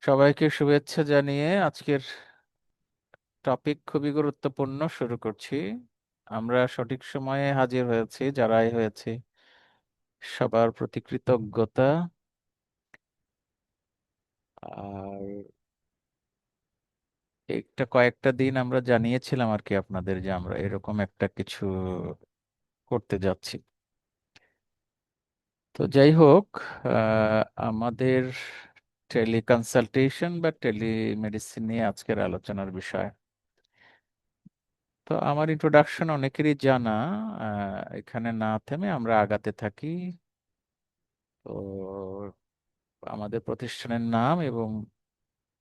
সবাইকে শুভেচ্ছা জানিয়ে আজকের টপিক খুবই গুরুত্বপূর্ণ শুরু করছি। আমরা সঠিক সময়ে হাজির হয়েছি, যারাই হয়েছে সবার প্রতি কৃতজ্ঞতা। আর কয়েকটা দিন আমরা জানিয়েছিলাম আর কি আপনাদের যে আমরা এরকম একটা কিছু করতে যাচ্ছি। তো যাই হোক, আমাদের টেলিকনসালটেশন বা টেলিমেডিসিন নিয়ে আজকের আলোচনার বিষয়। তো আমার ইন্ট্রোডাকশন অনেকেরই জানা। এখানে না থেমে আমরা আগাতে থাকি। তো আমাদের প্রতিষ্ঠানের নাম এবং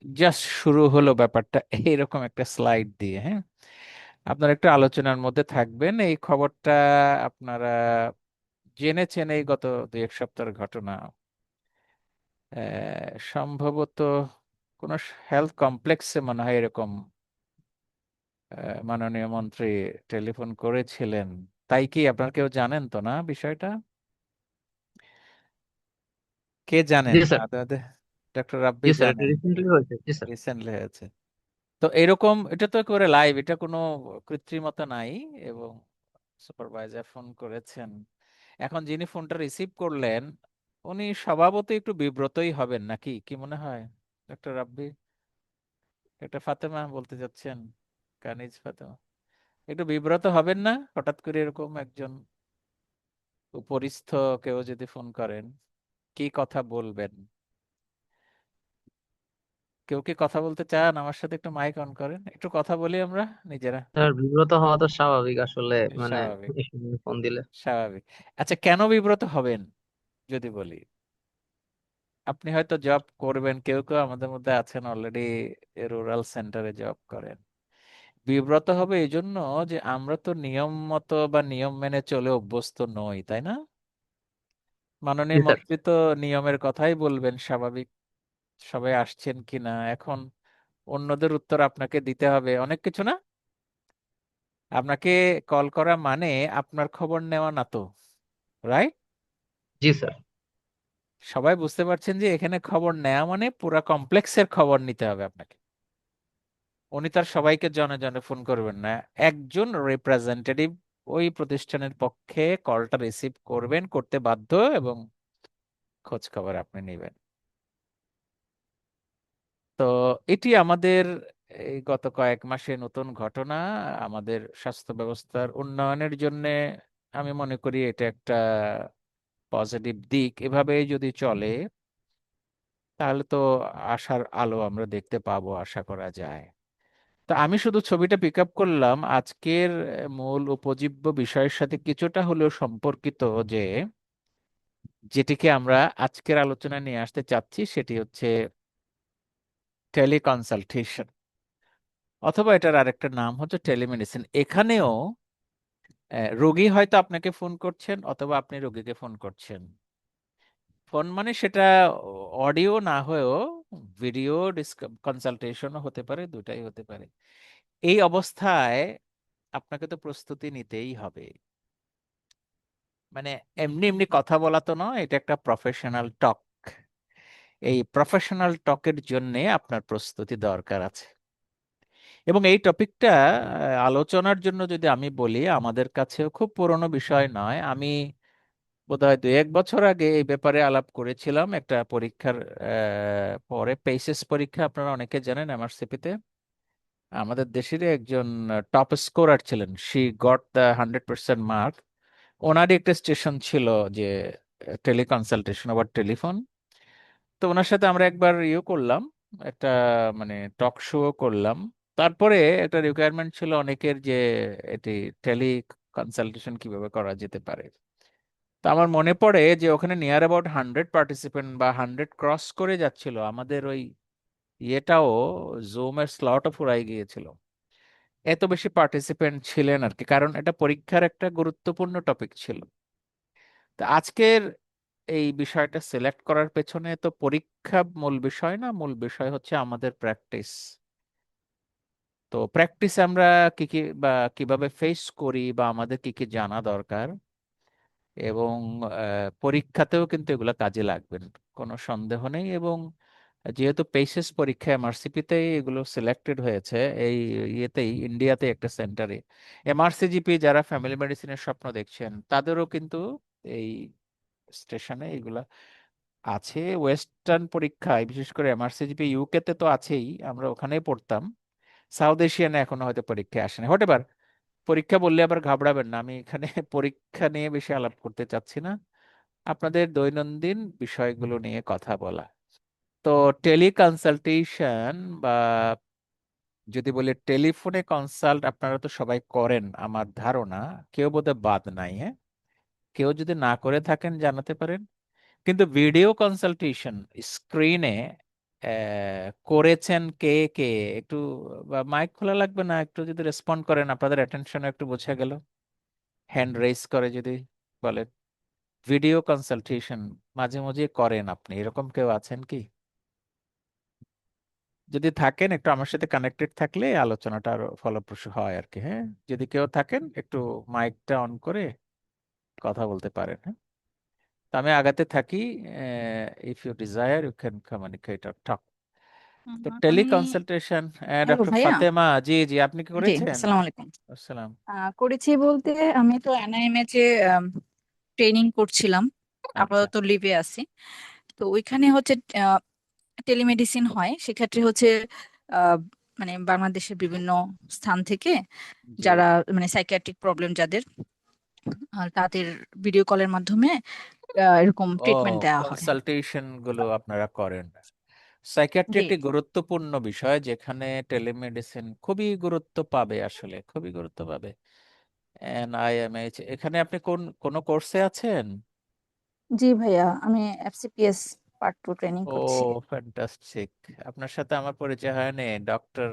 জাস্ট শুরু হলো ব্যাপারটা এইরকম একটা স্লাইড দিয়ে। হ্যাঁ, আপনারা একটু আলোচনার মধ্যে থাকবেন। এই খবরটা আপনারা জেনেছেন এই গত 2-1 সপ্তাহের ঘটনা। সম্ভবত কোন হেলথ কমপ্লেক্সে মনে হয় এরকম মাননীয় মন্ত্রী টেলিফোন করেছিলেন। তাই কি আপনার কেউ জানেন তো না বিষয়টা? কে জানেন? জি স্যার। ডক্টর রাব্বি জি স্যার, এটা জানেন? রিসেন্টলি হয়েছে। জি স্যার। রিসেন্টলি হয়েছে। তো এরকম এটা তো করে লাইভ, এটা কোনো কৃত্রিমতা নাই। এবং সুপারভাইজার ফোন করেছেন। এখন যিনি ফোনটা রিসিভ করলেন উনি স্বভাবতই একটু বিব্রতই হবেন, নাকি কি মনে হয় ডক্টর রাব্বি? একটা ফাতেমা বলতে যাচ্ছেন, কানিজ ফাতেমা, একটু বিব্রত হবেন না হঠাৎ করে এরকম একজন উপরিস্থ কেউ যদি ফোন করেন? কি কথা বলবেন? কেউ কি কথা বলতে চান আমার সাথে? একটু মাইক অন করেন, একটু কথা বলি আমরা নিজেরা। স্যার, বিব্রত হওয়া তো স্বাভাবিক আসলে। মানে স্বাভাবিক, এই সময় ফোন দিলে। স্বাভাবিক। আচ্ছা, কেন বিব্রত হবেন যদি বলি? আপনি হয়তো জব করবেন, কেউ কেউ আমাদের মধ্যে আছেন অলরেডি রুরাল সেন্টারে জব করেন। বিব্রত হবে এই জন্য যে আমরা তো নিয়ম মতো বা নিয়ম মেনে চলে অভ্যস্ত নই, তাই না? জি মাননীয় স্যার। মন্ত্রী তো নিয়মের কথাই বলবেন, স্বাভাবিক। সবাই আসছেন কিনা, এখন অন্যদের উত্তর আপনাকে দিতে হবে, অনেক কিছু না? আপনাকে কল করা মানে আপনার খবর নেওয়া না তো, রাইট? জি স্যার। সবাই বুঝতে পারছেন যে এখানে খবর নেওয়া মানে পুরা কমপ্লেক্সের খবর নিতে হবে আপনাকে। উনি তার সবাইকে জনে জনে ফোন করবেন না। একজন রিপ্রেজেন্টেটিভ ওই প্রতিষ্ঠানের পক্ষে কলটা রিসিভ করবেন, করতে বাধ্য, এবং খোঁজ খবর আপনি নেবেন। তো এটি আমাদের এই গত কয়েক মাসে নতুন ঘটনা। আমাদের স্বাস্থ্য ব্যবস্থার উন্নয়নের জন্য আমি মনে করি এটা একটা পজিটিভ দিক। এভাবে যদি চলে তাহলে তো আশার আলো আমরা দেখতে পাবো, আশা করা যায়। তা আমি শুধু ছবিটা পিক আপ করলাম আজকের মূল উপজীব্য বিষয়ের সাথে কিছুটা হলেও সম্পর্কিত, যে যেটিকে আমরা আজকের আলোচনায় নিয়ে আসতে চাচ্ছি সেটি হচ্ছে টেলিকনসালটেশন, অথবা এটার আরেকটা নাম হচ্ছে টেলিমেডিসিন। এখানেও রোগী হয়তো আপনাকে ফোন করছেন অথবা আপনি রোগীকে ফোন করছেন। ফোন মানে সেটা অডিও না হয়েও ভিডিও কনসালটেশনও হতে পারে, দুটাই হতে পারে। এই অবস্থায় আপনাকে তো প্রস্তুতি নিতেই হবে। মানে এমনি এমনি কথা বলা তো নয়, এটা একটা প্রফেশনাল টক। এই প্রফেশনাল টকের জন্য আপনার প্রস্তুতি দরকার আছে। এবং এই টপিকটা আলোচনার জন্য যদি আমি বলি, আমাদের কাছেও খুব পুরনো বিষয় নয়। আমি বোধহয় 2-1 বছর আগে এই ব্যাপারে আলাপ করেছিলাম একটা পরীক্ষার পরে, পেইসেস পরীক্ষা আপনারা অনেকে জানেন এমআরসিপিতে। আমাদের দেশেরই একজন টপ স্কোরার ছিলেন, শি গট দ্য 100% মার্ক। ওনারই একটা স্টেশন ছিল যে টেলিকনসালটেশন ওভার টেলিফোন। তো ওনার সাথে আমরা একবার করলাম, একটা মানে টক শো করলাম। তারপরে একটা রিকোয়ারমেন্ট ছিল অনেকের যে এটি টেলি কনসালটেশন কিভাবে করা যেতে পারে। তো আমার মনে পড়ে যে ওখানে নিয়ার অ্যাবাউট 100 পার্টিসিপেন্ট বা 100 ক্রস করে যাচ্ছিল। আমাদের ওই ইয়েটাও, জুমের স্লটও ফুরাই গিয়েছিল, এত বেশি পার্টিসিপেন্ট ছিলেন আর কি, কারণ এটা পরীক্ষার একটা গুরুত্বপূর্ণ টপিক ছিল। তো আজকের এই বিষয়টা সিলেক্ট করার পেছনে তো পরীক্ষা মূল বিষয় না, মূল বিষয় হচ্ছে আমাদের প্র্যাকটিস। তো প্র্যাকটিস আমরা কি কি বা কিভাবে ফেস করি বা আমাদের কি কি জানা দরকার, এবং পরীক্ষাতেও কিন্তু এগুলো কাজে লাগবে, কোনো সন্দেহ নেই। এবং যেহেতু পেইসেস পরীক্ষা এমআরসিপিতেই এগুলো সিলেক্টেড হয়েছে, এই ইয়েতেই ইন্ডিয়াতে একটা সেন্টারে এমআরসিজিপি যারা ফ্যামিলি মেডিসিনের স্বপ্ন দেখছেন তাদেরও কিন্তু এই স্টেশনে এগুলা আছে। ওয়েস্টার্ন পরীক্ষায় বিশেষ করে এমআরসিজিপি ইউকে তে তো আছেই, আমরা ওখানেই পড়তাম। সাউথ এশিয়ানে এখনো হয়তো পরীক্ষা আসে না, হতে পারে। পরীক্ষা বললে আবার ঘাবড়াবেন না, আমি এখানে পরীক্ষা নিয়ে বেশি আলাপ করতে চাচ্ছি না, আপনাদের দৈনন্দিন বিষয়গুলো নিয়ে কথা বলা। তো টেলিকনসালটেশন বা যদি বলি টেলিফোনে কনসাল্ট আপনারা তো সবাই করেন আমার ধারণা, কেউ বোধহয় বাদ নাই, হ্যাঁ? কেউ যদি না করে থাকেন জানাতে পারেন। কিন্তু ভিডিও কনসালটেশন স্ক্রিনে করেছেন কে কে? একটু মাইক খোলা লাগবে না, একটু যদি রেসপন্ড করেন আপনাদের অ্যাটেনশন একটু বোঝা গেল, হ্যান্ড রেইজ করে যদি বলেন। ভিডিও কনসালটেশন মাঝে মাঝে করেন আপনি, এরকম কেউ আছেন কি? যদি থাকেন একটু আমার সাথে কানেক্টেড থাকলে আলোচনাটা আরো ফলপ্রসূ হয় আর কি, হ্যাঁ? যদি কেউ থাকেন একটু মাইকটা অন করে কথা বলতে পারেন, হ্যাঁ? তো আমি আগাতে থাকি। If you desire you can communicate or talk. তো আমি টেলিকনসালটেশন, হ্যালো ডক্টর ভাইয়া। ফাতেমা, জি জি, আপনি কি জি, করেছেন? আসসালামু আলাইকুম। আসসালাম। করেছি বলতে আমি তো এনআইএমএচ এ ট্রেনিং করছিলাম, আচ্ছা। আপাতত লিভে আছি। তো ওইখানে হচ্ছে টেলিমেডিসিন হয়, সেক্ষেত্রে হচ্ছে আহ, মানে বাংলাদেশের বিভিন্ন স্থান থেকে জি। যারা মানে সাইকিয়াট্রিক প্রবলেম যাদের, তাদের ভিডিও কলের মাধ্যমে এরকম ও, ট্রিটমেন্ট দেওয়া হয়। কনসালটেশন গুলো আপনারা করেন। সাইকিয়াট্রি জি একটি গুরুত্বপূর্ণ বিষয় যেখানে টেলিমেডিসিন খুবই গুরুত্ব পাবে, আসলে খুবই গুরুত্ব পাবে। এনআইএমএইচ, এখানে আপনি কোনো কোর্সে আছেন? জি ভাইয়া, আমি এফসিপিএস পার্ট 2 ট্রেনিং ও, করছি। ফ্যান্টাস্টিক। আপনার সাথে আমার পরিচয় হয়নি, ডক্টর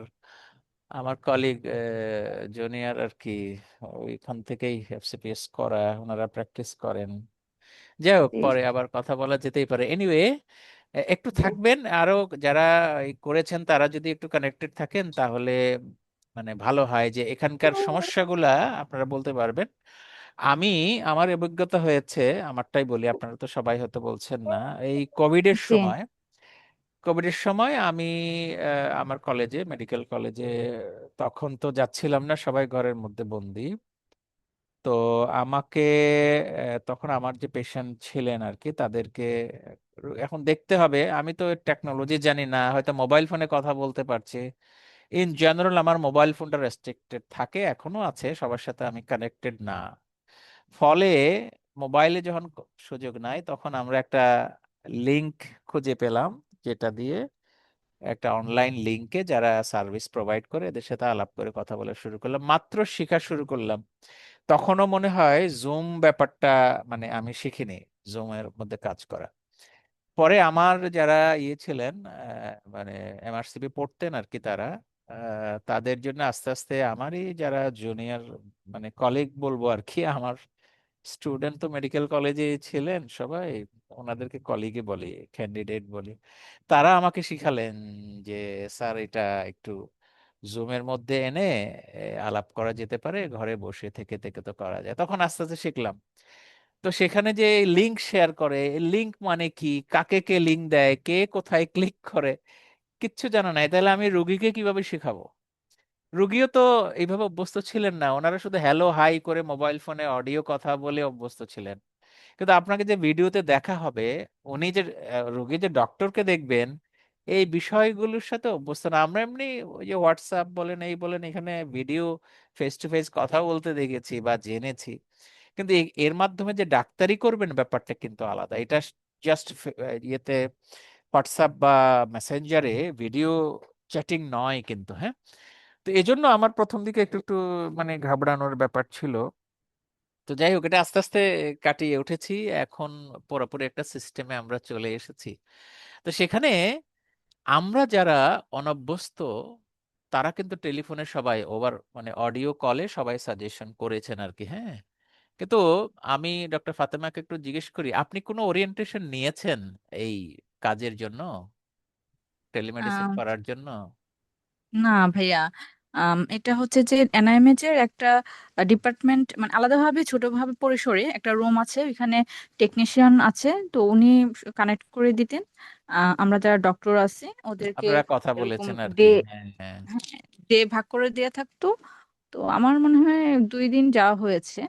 আমার কলিগ, জুনিয়র আর কি, ওইখান থেকেই এফসিপিএস করা, ওনারা প্র্যাকটিস করেন। যাই হোক, জি পরে আবার কথা বলা যেতেই পারে। এনিওয়ে, একটু থাকবেন আরো, যারা এই করেছেন তারা যদি একটু কানেক্টেড থাকেন তাহলে মানে ভালো হয়, যে এখানকার সমস্যাগুলা আপনারা বলতে পারবেন। আমি, আমার অভিজ্ঞতা হয়েছে, আমারটাই বলি, আপনারা তো সবাই হয়তো বলছেন না। এই জি কোভিডের সময় আমি আমার কলেজে, মেডিকেল কলেজে, তখন তো যাচ্ছিলাম না, সবাই ঘরের মধ্যে বন্দি। তো আমাকে তখন আমার যে পেশেন্ট ছিলেন আর কি তাদেরকে এখন দেখতে হবে। আমি তো টেকনোলজি জানি না, হয়তো মোবাইল ফোনে কথা বলতে পারছি। ইন জেনারেল আমার মোবাইল ফোনটা রেস্ট্রিক্টেড থাকে, এখনো আছে, সবার সাথে আমি কানেক্টেড না। ফলে মোবাইলে যখন সুযোগ নাই তখন আমরা একটা লিংক খুঁজে পেলাম, যেটা দিয়ে একটা অনলাইন লিংকে যারা সার্ভিস প্রোভাইড করে এদের সাথে আলাপ করে কথা বলা শুরু করলাম, মাত্র শেখা শুরু করলাম। তখনও মনে হয় জুম ব্যাপারটা মানে আমি শিখিনি, জুমের মধ্যে কাজ করা। পরে আমার যারা ইয়ে ছিলেন, মানে এমআরসিপি পড়তেন আর কি, তারা তাদের জন্য আস্তে আস্তে আমারই যারা জুনিয়র মানে কলিগ বলবো আর কি, আমার স্টুডেন্ট তো মেডিকেল কলেজে ছিলেন সবাই, ওনাদেরকে কলিগে বলি, ক্যান্ডিডেট বলি, তারা আমাকে শিখালেন যে স্যার এটা একটু জুমের মধ্যে এনে আলাপ করা যেতে পারে, ঘরে বসে থেকে থেকে তো করা যায়। তখন আস্তে আস্তে শিখলাম। তো সেখানে যে লিংক শেয়ার করে, লিংক মানে কি, কাকে কে লিংক দেয়, কে কোথায় ক্লিক করে, কিচ্ছু জানা নাই, তাহলে আমি রুগীকে কিভাবে শেখাবো? রুগীও তো এইভাবে অভ্যস্ত ছিলেন না, ওনারা শুধু হ্যালো হাই করে মোবাইল ফোনে অডিও কথা বলে অভ্যস্ত ছিলেন। কিন্তু আপনাকে যে ভিডিওতে দেখা হবে, উনি যে রোগী যে ডক্টরকে দেখবেন, এই বিষয়গুলোর সাথে অভ্যস্ত না। আমরা এমনি ওই যে হোয়াটসঅ্যাপ বলেন, এই বলেন, এখানে ভিডিও ফেস টু ফেস কথা বলতে দেখেছি বা জেনেছি, কিন্তু এর মাধ্যমে যে ডাক্তারি করবেন ব্যাপারটা কিন্তু আলাদা। এটা জাস্ট ইয়েতে হোয়াটসঅ্যাপ বা মেসেঞ্জারে ভিডিও চ্যাটিং নয় কিন্তু, হ্যাঁ? তো এজন্য আমার প্রথম দিকে একটু একটু মানে ঘাবড়ানোর ব্যাপার ছিল। তো যাই হোক, এটা আস্তে আস্তে কাটিয়ে উঠেছি। এখন পুরোপুরি একটা সিস্টেমে আমরা চলে এসেছি। তো সেখানে আমরা যারা অনভ্যস্ত তারা কিন্তু টেলিফোনে সবাই ওভার মানে অডিও কলে সবাই সাজেশন করেছেন আর কি, হ্যাঁ? কিন্তু আমি ডক্টর ফাতেমাকে একটু জিজ্ঞেস করি, আপনি কোনো ওরিয়েন্টেশন নিয়েছেন এই কাজের জন্য, টেলিমেডিসিন ভাইয়া। করার জন্য? না ভাইয়া, এটা হচ্ছে যে এনআইএমএচ এর একটা ডিপার্টমেন্ট, মানে আলাদাভাবে ছোটভাবে পরিসরে একটা রুম আছে, ওইখানে টেকনিশিয়ান আছে, তো উনি কানেক্ট করে দিতেন। আমরা যারা ডক্টর আছি ওদেরকে আপনারা কথা এরকম বলেছেন আর ডে, কি, হ্যাঁ হ্যাঁ। ডে ভাগ করে দেয়া থাকতো। তো আমার মনে হয় 2 দিন যাওয়া হয়েছে।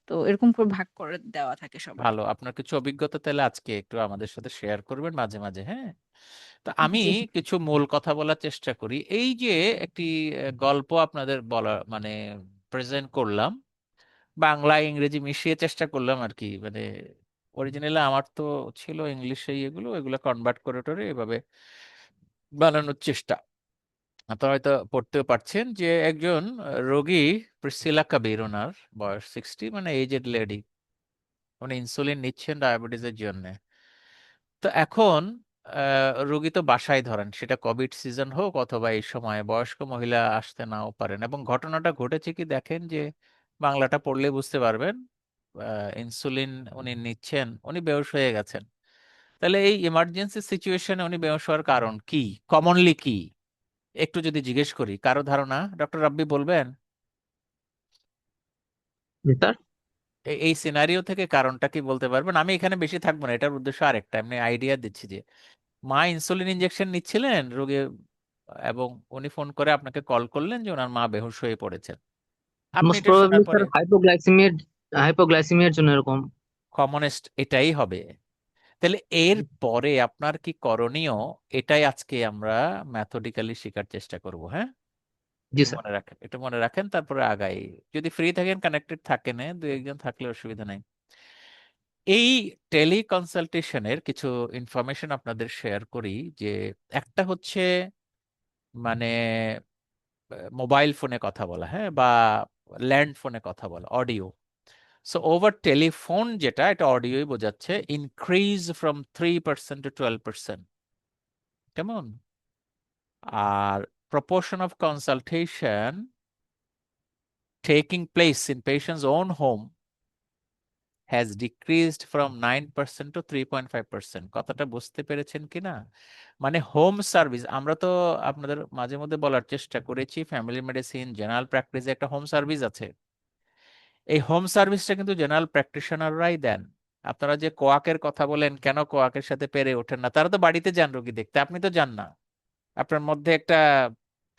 তো এরকম করে ভাগ করে দেওয়া থাকে সবার। ভালো, আপনার কিছু অভিজ্ঞতা তাহলে আজকে একটু আমাদের সাথে শেয়ার করবেন মাঝে মাঝে, হ্যাঁ। তো আমি জি। কিছু মূল কথা বলার চেষ্টা করি। এই যে একটি গল্প আপনাদের বলা মানে প্রেজেন্ট করলাম, বাংলা ইংরেজি মিশিয়ে চেষ্টা করলাম আর কি, মানে অরিজিনালি আমার তো ছিল ইংলিশে, এগুলো এগুলো কনভার্ট করে টরে এভাবে বানানোর চেষ্টা। আপনারা হয়তো পড়তেও পারছেন যে একজন রোগী, প্রিসিলা কবির, ওনার বয়স 60, মানে এজেড লেডি, উনি ইনসুলিন নিচ্ছেন ডায়াবেটিসের জন্য। তো এখন রোগী তো বাসায়, ধরেন সেটা কোভিড সিজন হোক অথবা এই সময় বয়স্ক মহিলা আসতে নাও পারেন, এবং ঘটনাটা ঘটেছে কি দেখেন, যে বাংলাটা পড়লে বুঝতে পারবেন, ইনসুলিন উনি নিচ্ছেন, উনি বেহুশ হয়ে গেছেন। তাহলে এই ইমার্জেন্সি সিচুয়েশনে উনি বেহুশ হওয়ার কারণ কি, কমনলি কি, একটু যদি জিজ্ঞেস করি, কারো ধারণা? ডক্টর রাব্বি বলবেন জি স্যার। এই সিনারিও থেকে কারণটা কি বলতে পারবেন? আমি এখানে বেশি থাকবো না, এটার উদ্দেশ্য আরেকটা, এমনি আইডিয়া দিচ্ছি যে মা ইনসুলিন ইনজেকশন নিচ্ছিলেন রোগী, এবং উনি ফোন করে আপনাকে কল করলেন যে ওনার মা বেহুশ হয়ে পড়েছেন। আপনি মোস্ট এটা প্রবাবলি শোনার স্যার পরে হাইপোগ্লাইসিমিয়ার জন্য এরকম। কমনেস্ট এটাই হবে। তাহলে এর পরে আপনার কি করণীয়, এটাই আজকে আমরা ম্যাথডিক্যালি শেখার চেষ্টা করব, হ্যাঁ। জি একটু স্যার। মনে রাখেন, একটু মনে রাখেন, তারপরে আগাই। যদি ফ্রি থাকেন, কানেক্টেড থাকেন, দু একজন থাকলে অসুবিধা নাই। এই টেলিকনসালটেশনের কিছু ইনফরমেশন আপনাদের শেয়ার করি, যে একটা হচ্ছে মানে মোবাইল ফোনে কথা বলা, হ্যাঁ, বা ল্যান্ড ফোনে কথা বলা, অডিও। সো ওভার টেলিফোন যেটা, এটা অডিওই বোঝাচ্ছে, ইনক্রিজ ফ্রম 3% to 12%, কেমন? আর proportion of consultation taking place in patient's own home has decreased from 9% to 3.5%। কথাটা বুঝতে পেরেছেন কিনা? মানে হোম সার্ভিস, আমরা তো আপনাদের মাঝে মধ্যে বলার চেষ্টা করেছি, ফ্যামিলি মেডিসিন জেনারেল প্র্যাকটিসে একটা হোম সার্ভিস আছে। এই হোম সার্ভিসটা কিন্তু জেনারেল প্র্যাকটিশনাররাই দেন। আপনারা যে কোয়াকের কথা বলেন, কেন কোয়াকের সাথে পেরে ওঠেন না? তারা তো বাড়িতে যান রোগী দেখতে, আপনি তো যান না। আপনার মধ্যে একটা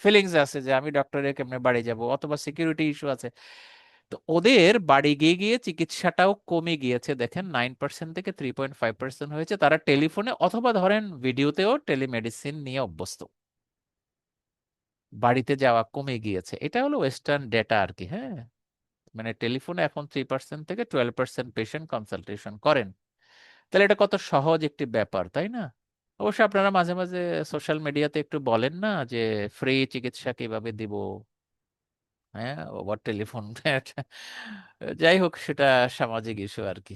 ফিলিংস আছে যে আমি ডক্টরের কেমনে বাড়ি যাব, অথবা সিকিউরিটি ইস্যু আছে। তো ওদের বাড়ি গিয়ে গিয়ে চিকিৎসাটাও কমে গিয়েছে, দেখেন 9% থেকে 3.5% হয়েছে। তারা টেলিফোনে অথবা ধরেন ভিডিওতেও টেলিমেডিসিন নিয়ে অভ্যস্ত, বাড়িতে যাওয়া কমে গিয়েছে। এটা হলো ওয়েস্টার্ন ডেটা আর কি, হ্যাঁ। মানে টেলিফোনে এখন 3% থেকে 12% পেশেন্ট কনসালটেশন করেন। তাহলে এটা কত সহজ একটি ব্যাপার, তাই না? অবশ্য আপনারা মাঝে মাঝে সোশ্যাল মিডিয়াতে একটু বলেন না যে ফ্রি চিকিৎসা কিভাবে দিব, হ্যাঁ, ওভার টেলিফোন। যাই হোক, সেটা সামাজিক ইস্যু আর কি।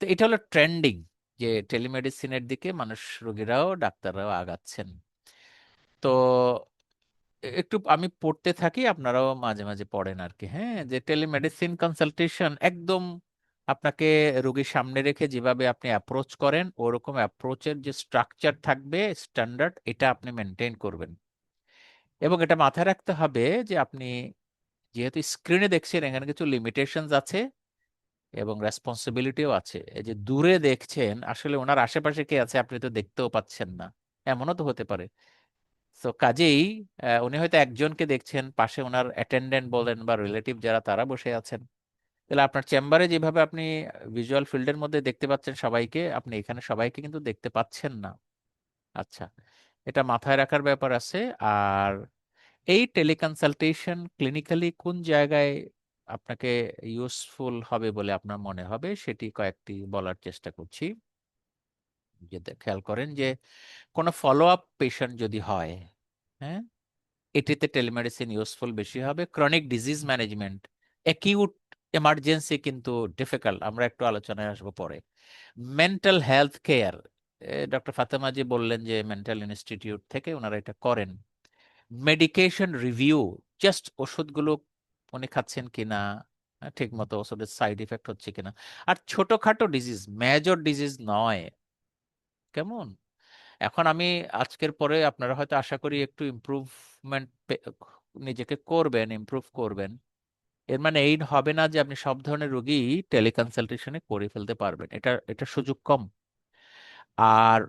তো এটা হলো ট্রেন্ডিং, যে টেলিমেডিসিনের দিকে মানুষ, রোগীরাও ডাক্তাররাও আগাচ্ছেন। তো একটু আমি পড়তে থাকি, আপনারাও মাঝে মাঝে পড়েন আর কি, হ্যাঁ, যে টেলিমেডিসিন কনসালটেশন একদম আপনাকে রোগীর সামনে রেখে যেভাবে আপনি অ্যাপ্রোচ করেন, ওরকম অ্যাপ্রোচের যে স্ট্রাকচার থাকবে, স্ট্যান্ডার্ড, এটা আপনি মেনটেন করবেন। এবং এটা মাথায় রাখতে হবে যে আপনি যেহেতু স্ক্রিনে দেখছেন, এখানে কিছু লিমিটেশনস আছে এবং রেসপন্সিবিলিটিও আছে। এই যে দূরে দেখছেন, আসলে ওনার আশেপাশে কে আছে আপনি তো দেখতেও পাচ্ছেন না, এমনও তো হতে পারে। তো কাজেই উনি হয়তো একজনকে দেখছেন, পাশে ওনার অ্যাটেন্ডেন্ট বলেন বা রিলেটিভ যারা, তারা বসে আছেন। তাহলে আপনার চেম্বারে যেভাবে আপনি ভিজুয়াল ফিল্ডের মধ্যে দেখতে পাচ্ছেন সবাইকে, আপনি এখানে সবাইকে কিন্তু দেখতে পাচ্ছেন না। আচ্ছা, এটা মাথায় রাখার ব্যাপার আছে। আর এই টেলিকনসালটেশন ক্লিনিক্যালি কোন জায়গায় আপনাকে ইউজফুল হবে বলে আপনার মনে হবে, সেটি কয়েকটি বলার চেষ্টা করছি। যে খেয়াল করেন যে কোনো ফলো আপ পেশেন্ট যদি হয়, হ্যাঁ, এটিতে টেলিমেডিসিন ইউজফুল বেশি হবে। Chronic disease management, acute emergency কিন্তু ডিফিকাল্ট, আমরা একটু আলোচনায় আসবো পরে। Mental health care, doctor Fatema ji বললেন যে মেন্টাল ইনস্টিটিউট থেকে ওনারা এটা করেন। মেডিকেশন রিভিউ, জাস্ট ওষুধগুলো উনি খাচ্ছেন কিনা, ঠিক মতো ওষুধের সাইড ইফেক্ট হচ্ছে কিনা। আর ছোটখাটো ডিজিজ, মেজর ডিজিজ নয়, কেমন? এখন আমি আজকের পরে আপনারা হয়তো আশা করি একটু ইমপ্রুভমেন্ট নিজেকে করবেন, ইমপ্রুভ করবেন। এর মানে এই হবে না যে আপনি সব ধরনের রোগী টেলিকনসালটেশনে করে ফেলতে পারবেন, এটা এটা সুযোগ কম। আর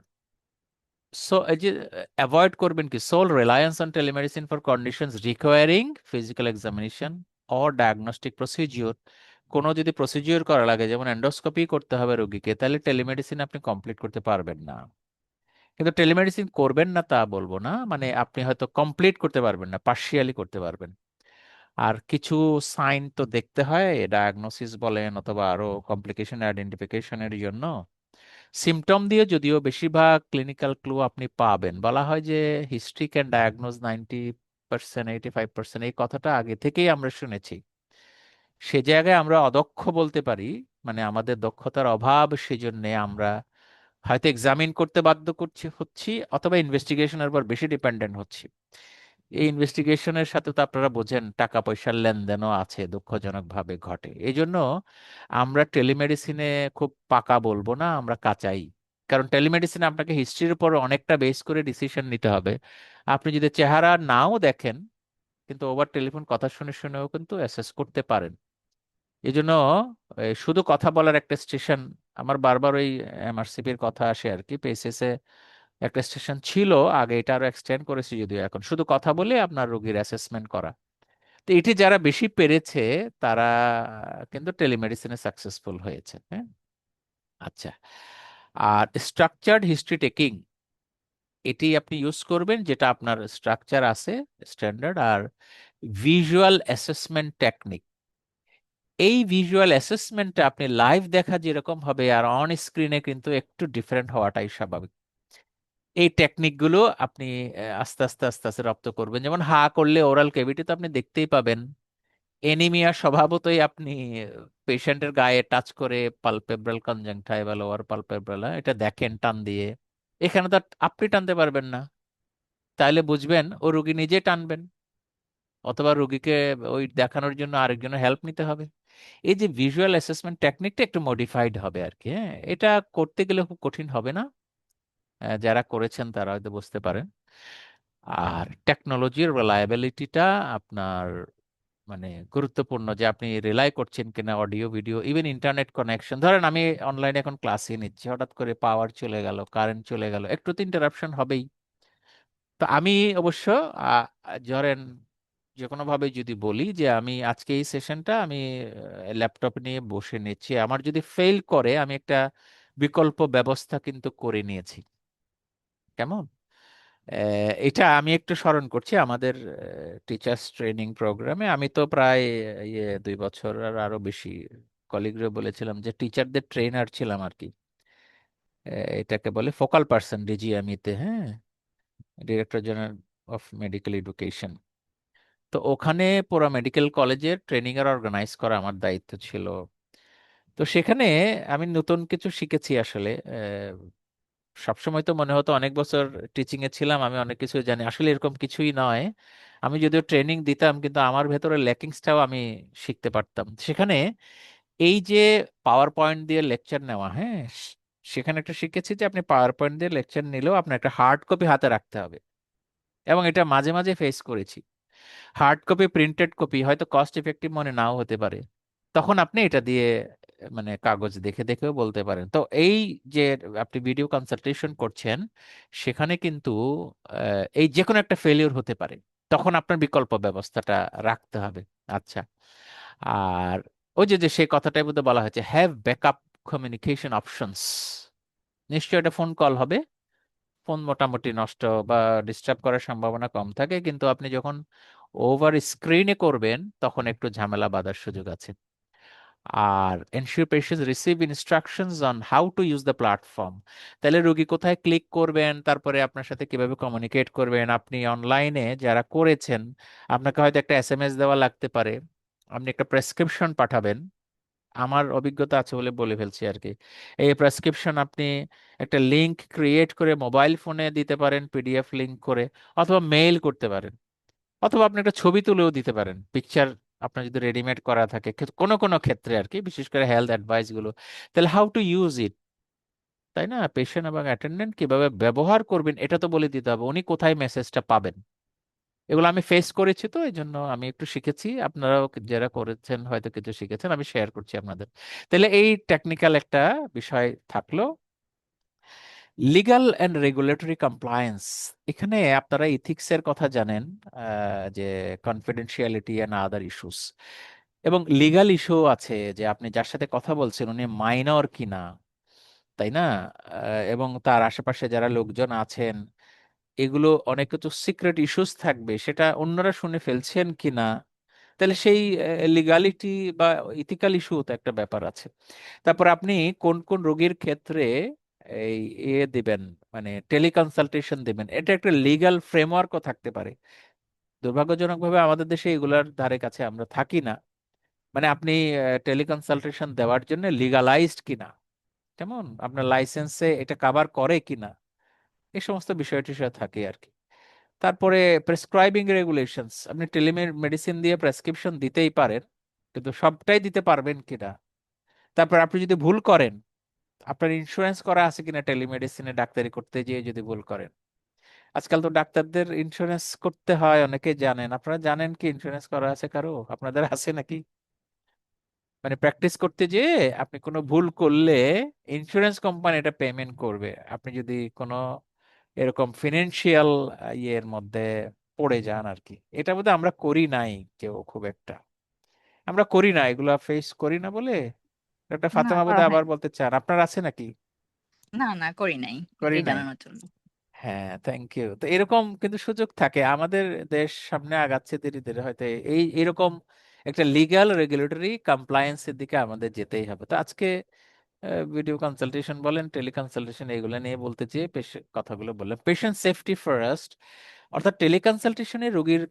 সো এই যে অ্যাভয়েড করবেন কি, sole reliance on telemedicine for conditions requiring physical examination or diagnostic procedure. কোনো যদি প্রসিজিওর করা লাগে, যেমন এন্ডোস্কোপি করতে হবে রোগীকে, তাহলে টেলিমেডিসিন আপনি কমপ্লিট করতে পারবেন না। কিন্তু টেলিমেডিসিন করবেন না তা বলবো না, মানে আপনি হয়তো কমপ্লিট করতে পারবেন না, পার্শিয়ালি করতে পারবেন। আর কিছু সাইন তো দেখতে হয় ডায়াগনোসিস বলেন অথবা আরো কমপ্লিকেশন আইডেন্টিফিকেশনের জন্য। সিমটম দিয়ে যদিও বেশিরভাগ ক্লিনিক্যাল ক্লু আপনি পাবেন। বলা হয় যে হিস্ট্রি ক্যান ডায়াগনোজ 90%, 85%, এই কথাটা আগে থেকেই আমরা শুনেছি। সে জায়গায় আমরা অদক্ষ বলতে পারি, মানে আমাদের দক্ষতার অভাব, সেজন্য আমরা হয়তো এক্সামিন করতে বাধ্য হচ্ছি, অথবা ইনভেস্টিগেশনের উপর বেশি ডিপেন্ডেন্ট হচ্ছি। এই ইনভেস্টিগেশনের সাথে তো আপনারা বোঝেন টাকা পয়সার লেনদেনও আছে, দুঃখজনকভাবে ঘটে। এই জন্য আমরা টেলিমেডিসিনে খুব পাকা বলবো না, আমরা কাঁচাই। কারণ টেলিমেডিসিনে আপনাকে হিস্ট্রির উপর অনেকটা বেস করে ডিসিশন নিতে হবে। আপনি যদি চেহারা নাও দেখেন, কিন্তু ওভার টেলিফোন কথা শুনে শুনেও কিন্তু অ্যাসেস করতে পারেন। এই জন্য শুধু কথা বলার একটা স্টেশন, আমার বারবার ওই এমআরসিপির কথা আসে আর কি, পেসেসে একটা স্টেশন ছিল আগে, এটা আরো এক্সটেন্ড করেছি যদিও এখন, শুধু কথা বলে আপনার রোগীর অ্যাসেসমেন্ট করা। তো এটি যারা বেশি পেরেছে তারা কিন্তু টেলিমেডিসিনে সাকসেসফুল হয়েছে। হ্যাঁ, আচ্ছা। আর স্ট্রাকচার্ড হিস্ট্রি টেকিং, এটি আপনি ইউজ করবেন যেটা আপনার স্ট্রাকচার আছে স্ট্যান্ডার্ড। আর ভিজুয়াল অ্যাসেসমেন্ট টেকনিক, এই ভিজুয়াল অ্যাসেসমেন্টটা আপনি লাইভ দেখা যেরকম হবে আর অন স্ক্রিনে কিন্তু একটু ডিফারেন্ট হওয়াটাই স্বাভাবিক। এই টেকনিকগুলো আপনি আস্তে আস্তে আস্তে আস্তে রপ্ত করবেন। যেমন হা করলে ওরাল ক্যাভিটি তো আপনি দেখতেই পাবেন। এনিমিয়া স্বভাবতই আপনি পেশেন্টের গায়ে টাচ করে পালপেব্রাল কনজাংক্টাইভাল ওর পালপেব্রাল এটা দেখেন টান দিয়ে। এখানে তো আর আপনি টানতে পারবেন না, তাহলে বুঝবেন ও রুগী নিজে টানবেন, অথবা রুগীকে ওই দেখানোর জন্য আরেকজনের হেল্প নিতে হবে। এই যে ভিজুয়াল অ্যাসেসমেন্ট টেকনিকটা একটু মডিফাইড হবে আর কি। হ্যাঁ, এটা করতে গেলে খুব কঠিন হবে না, যারা করেছেন তারা হয়তো বুঝতে পারেন। আর টেকনোলজির রিলায়েবিলিটিটা আপনার মানে গুরুত্বপূর্ণ, যে আপনি রিলাই করছেন কিনা audio video even internet connection. ধরেন আমি অনলাইনে এখন ক্লাসে নিচ্ছি, হঠাৎ করে পাওয়ার চলে গেল, কারেন্ট চলে গেল, একটু তো ইন্টারাপশন হবেই। তো আমি অবশ্য ধরেন যে কোনো ভাবে যদি বলি যে আমি আজকে এই সেশনটা আমি ল্যাপটপ নিয়ে বসে নিচ্ছি, আমার যদি ফেল করে আমি একটা বিকল্প ব্যবস্থা কিন্তু করে নিয়েছি। কেমন? এটা আমি একটু স্মরণ করছি আমাদের টিচার্স ট্রেনিং প্রোগ্রামে। আমি তো প্রায় 2 বছর আর আরো বেশি, কলিগরা বলেছিলাম যে টিচারদের ট্রেনার ছিলাম আর কি। এটাকে বলে ফোকাল পার্সন ডিজিএমইতে। হ্যাঁ, director general of medical education. তো ওখানে পুরো মেডিকেল কলেজের ট্রেনিং এর অর্গানাইজ করা আমার দায়িত্ব ছিল। তো সেখানে আমি নতুন কিছু শিখেছি আসলে। সবসময় তো মনে হতো অনেক বছর টিচিং এ ছিলাম, আমি অনেক কিছু জানি, আসলে এরকম কিছুই নয়। আমি যদিও ট্রেনিং দিতাম কিন্তু আমার ভেতরে ল্যাকিংসটাও আমি শিখতে পারতাম সেখানে। এই যে পাওয়ার পয়েন্ট দিয়ে লেকচার নেওয়া, হ্যাঁ, সেখানে একটা শিখেছি যে আপনি পাওয়ার পয়েন্ট দিয়ে লেকচার নিলেও আপনার একটা হার্ড কপি হাতে রাখতে হবে। এবং এটা মাঝে মাঝে ফেস করেছি। হার্ড কপি প্রিন্টেড কপি হয়তো কস্ট ইফেক্টিভ মনে নাও হতে পারে, তখন আপনি এটা দিয়ে মানে কাগজ দেখে দেখেও বলতে পারেন। তো এই যে আপনি ভিডিও কনসালটেশন করছেন, সেখানে কিন্তু এই যে কোনো একটা ফেলিওর হতে পারে, তখন আপনার বিকল্প ব্যবস্থাটা রাখতে হবে। আচ্ছা। আর ওই যে যে সেই কথাটাই বোধহয় বলা হয়েছে, হ্যাভ ব্যাকআপ কমিউনিকেশন অপশনস। নিশ্চয়ই এটা ফোন কল হবে, ফোন মোটামুটি নষ্ট বা ডিস্টার্ব করার সম্ভাবনা কম থাকে, কিন্তু আপনি যখন ওভার স্ক্রিনে করবেন তখন একটু ঝামেলা বাঁধার সুযোগ আছে। আর ensure patients receive instructions on how to use the platform. তাহলে রোগী কোথায় ক্লিক করবেন, তারপরে আপনার সাথে কিভাবে কমিউনিকেট করবেন। আপনি অনলাইনে যারা করেছেন, আপনাকে হয়তো একটা এসএমএস দেওয়া লাগতে পারে, আপনি একটা প্রেসক্রিপশন পাঠাবেন। আমার অভিজ্ঞতা আছে বলে বলে ফেলছি আর কি। এই প্রেসক্রিপশন আপনি একটা লিংক ক্রিয়েট করে মোবাইল ফোনে দিতে পারেন, পিডিএফ লিংক করে, অথবা মেইল করতে পারেন, অথবা আপনি একটা ছবি তুলেও দিতে পারেন, পিকচার আপনার যদি রেডিমেড করা থাকে কোনো কোনো ক্ষেত্রে আর কি, বিশেষ করে হেলথ অ্যাডভাইস গুলো। তাহলে হাউ টু ইউজ ইট, তাই না? পেশেন্ট এবং অ্যাটেন্ডেন্ট কিভাবে ব্যবহার করবেন এটা তো বলে দিতে হবে, উনি কোথায় মেসেজটা পাবেন। এগুলো আমি ফেস করেছি, তো এই জন্য আমি একটু শিখেছি, আপনারাও যারা করেছেন হয়তো কিছু শিখেছেন, আমি শেয়ার করছি আপনাদের। তাহলে এই টেকনিক্যাল একটা বিষয় থাকলো। লিগ্যাল অ্যান্ড রেগুলেটরি কমপ্লায়েন্স, এখানে আপনারা ইথিক্সের কথা জানেন, যে কনফিডেন্সিয়ালিটি অ্যান্ড আদার ইস্যুস, এবং লিগ্যাল ইস্যু আছে যে আপনি যার সাথে কথা বলছেন উনি মাইনর কিনা, তাই না? এবং তার আশেপাশে যারা লোকজন আছেন, এগুলো অনেক কিছু সিক্রেট ইস্যুস থাকবে, সেটা অন্যরা শুনে ফেলছেন কিনা। তাহলে সেই লিগালিটি বা ইথিক্যাল ইস্যু তো একটা ব্যাপার আছে। তারপর আপনি কোন কোন রোগীর ক্ষেত্রে এই দিবেন, মানে টেলিকনসালটেশন দিবেন, এটা একটা লিগ্যাল ফ্রেমওয়ার্কও থাকতে পারে। দুর্ভাগ্যজনকভাবে আমাদের দেশে এগুলার ধারে কাছে আমরা থাকি না। মানে আপনি টেলিকনসালটেশন দেওয়ার জন্য লিগালাইজড কিনা, যেমন আপনার লাইসেন্সে এটা কাভার করে কিনা, এই সমস্ত বিষয় টিষয় থাকে আর কি। তারপরে প্রেসক্রাইবিং রেগুলেশনস, আপনি টেলিমেডিসিন দিয়ে প্রেসক্রিপশন দিতেই পারেন, কিন্তু সবটাই দিতে পারবেন কিনা। তারপর আপনি যদি ভুল করেন, আপনার ইন্স্যুরেন্স করা আছে কিনা টেলিমেডিসিনে ডাক্তারি করতে গিয়ে যদি ভুল করেন। আজকাল তো ডাক্তারদের ইন্স্যুরেন্স করতে হয়, অনেকে জানেন। আপনারা জানেন কি ইন্স্যুরেন্স করা আছে কারো? আপনাদের আছে নাকি? মানে প্র্যাকটিস করতে যেয়ে আপনি কোনো ভুল করলে ইন্স্যুরেন্স কোম্পানি এটা পেমেন্ট করবে, আপনি যদি কোনো এরকম ফিনান্সিয়াল ইয়ের মধ্যে পড়ে যান আর কি। এটা বোধহয় আমরা করি নাই কেউ খুব একটা, আমরা করি না, এগুলা ফেস করি না বলে একটা না, ফাতেমা করা বোধহয় হয় আবার বলতে চান। আপনার আছে নাকি? না, না, করি নাই, করি এটাই নাই। জানানোর জন্য। হ্যাঁ, থ্যাংক ইউ। তো এরকম কিন্তু সুযোগ থাকে, আমাদের দেশ সামনে আগাচ্ছে ধীরে ধীরে, হয়তো এই এরকম একটা লিগ্যাল রেগুলেটরি কমপ্লায়েন্সের দিকে আমাদের যেতেই হবে। তো আজকে ভিডিও কনসালটেশন বলেন, টেলিকনসালটেশন, এগুলো নিয়ে বলতে চেয়ে কথাগুলো বললাম। পেশেন্ট সেফটি ফার্স্ট, অর্থাৎ টেলিকনসালটেশনে রোগীর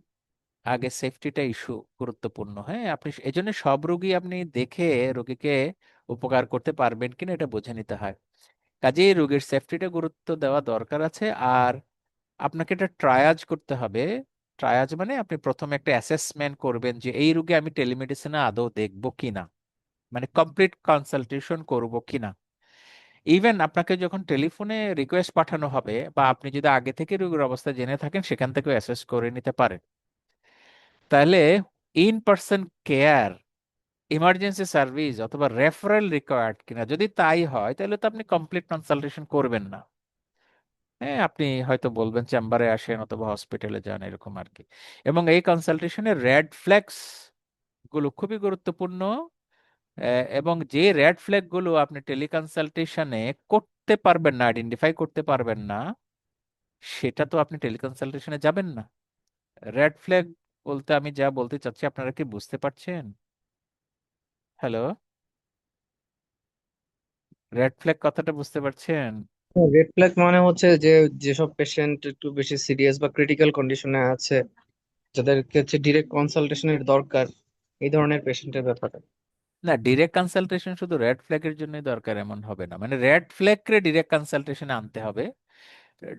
আগে সেফটিটা ইস্যু গুরুত্বপূর্ণ। হ্যাঁ, আপনি এজন্য সব রোগী আপনি দেখে রোগীকে উপকার করতে পারবেন কিনা এটা বুঝে নিতে হয়। কাজেই রোগীর সেফটিটা গুরুত্ব দেওয়া দরকার আছে। আর আপনাকে এটা ট্রায়াজ করতে হবে। ট্রায়াজ মানে আপনি প্রথমে একটা অ্যাসেসমেন্ট করবেন যে এই রোগী আমি টেলিমেডিসিনে আদৌ দেখবো কিনা, মানে কমপ্লিট কনসালটেশন করব কিনা। ইভেন আপনাকে যখন টেলিফোনে রিকোয়েস্ট পাঠানো হবে, বা আপনি যদি আগে থেকে রোগীর অবস্থা জেনে থাকেন, সেখান থেকেও অ্যাসেস করে নিতে পারেন। তাহলে in person care, emergency service অথবা রেফারেল রিকোয়ার্ড কিনা, যদি তাই হয় তাহলে তো আপনি কমপ্লিট কনসালটেশন করবেন না। হ্যাঁ, আপনি হয়তো বলবেন চেম্বারে আসেন অথবা হসপিটালে যান, এরকম আর কি। এবং এই কনসালটেশনের রেড ফ্ল্যাগস গুলো খুবই গুরুত্বপূর্ণ। এবং যে রেড ফ্ল্যাগ গুলো আপনি টেলিকনসালটেশনে করতে পারবেন না, আইডেন্টিফাই করতে পারবেন না, সেটা তো আপনি টেলিকনসালটেশনে যাবেন না। রেড ফ্ল্যাগ বলতে আমি যা বলতে চাচ্ছি, আপনারা কি বুঝতে পারছেন? হ্যালো, রেড ফ্ল্যাগ কথাটা বুঝতে পারছেন? রেড ফ্ল্যাগ মানে হচ্ছে যে যেসব পেশেন্ট একটু বেশি সিরিয়াস বা ক্রিটিক্যাল কন্ডিশনে আছে, যাদেরকে হচ্ছে ডিরেক্ট কনসালটেশনের দরকার, এই ধরনের পেশেন্টের ব্যাপারে। না, ডিরেক্ট কনসালটেশন শুধু রেড ফ্ল্যাগের জন্যই দরকার এমন হবে না, মানে রেড ফ্ল্যাগকে ডিরেক্ট কনসালটেশনে আনতে হবে।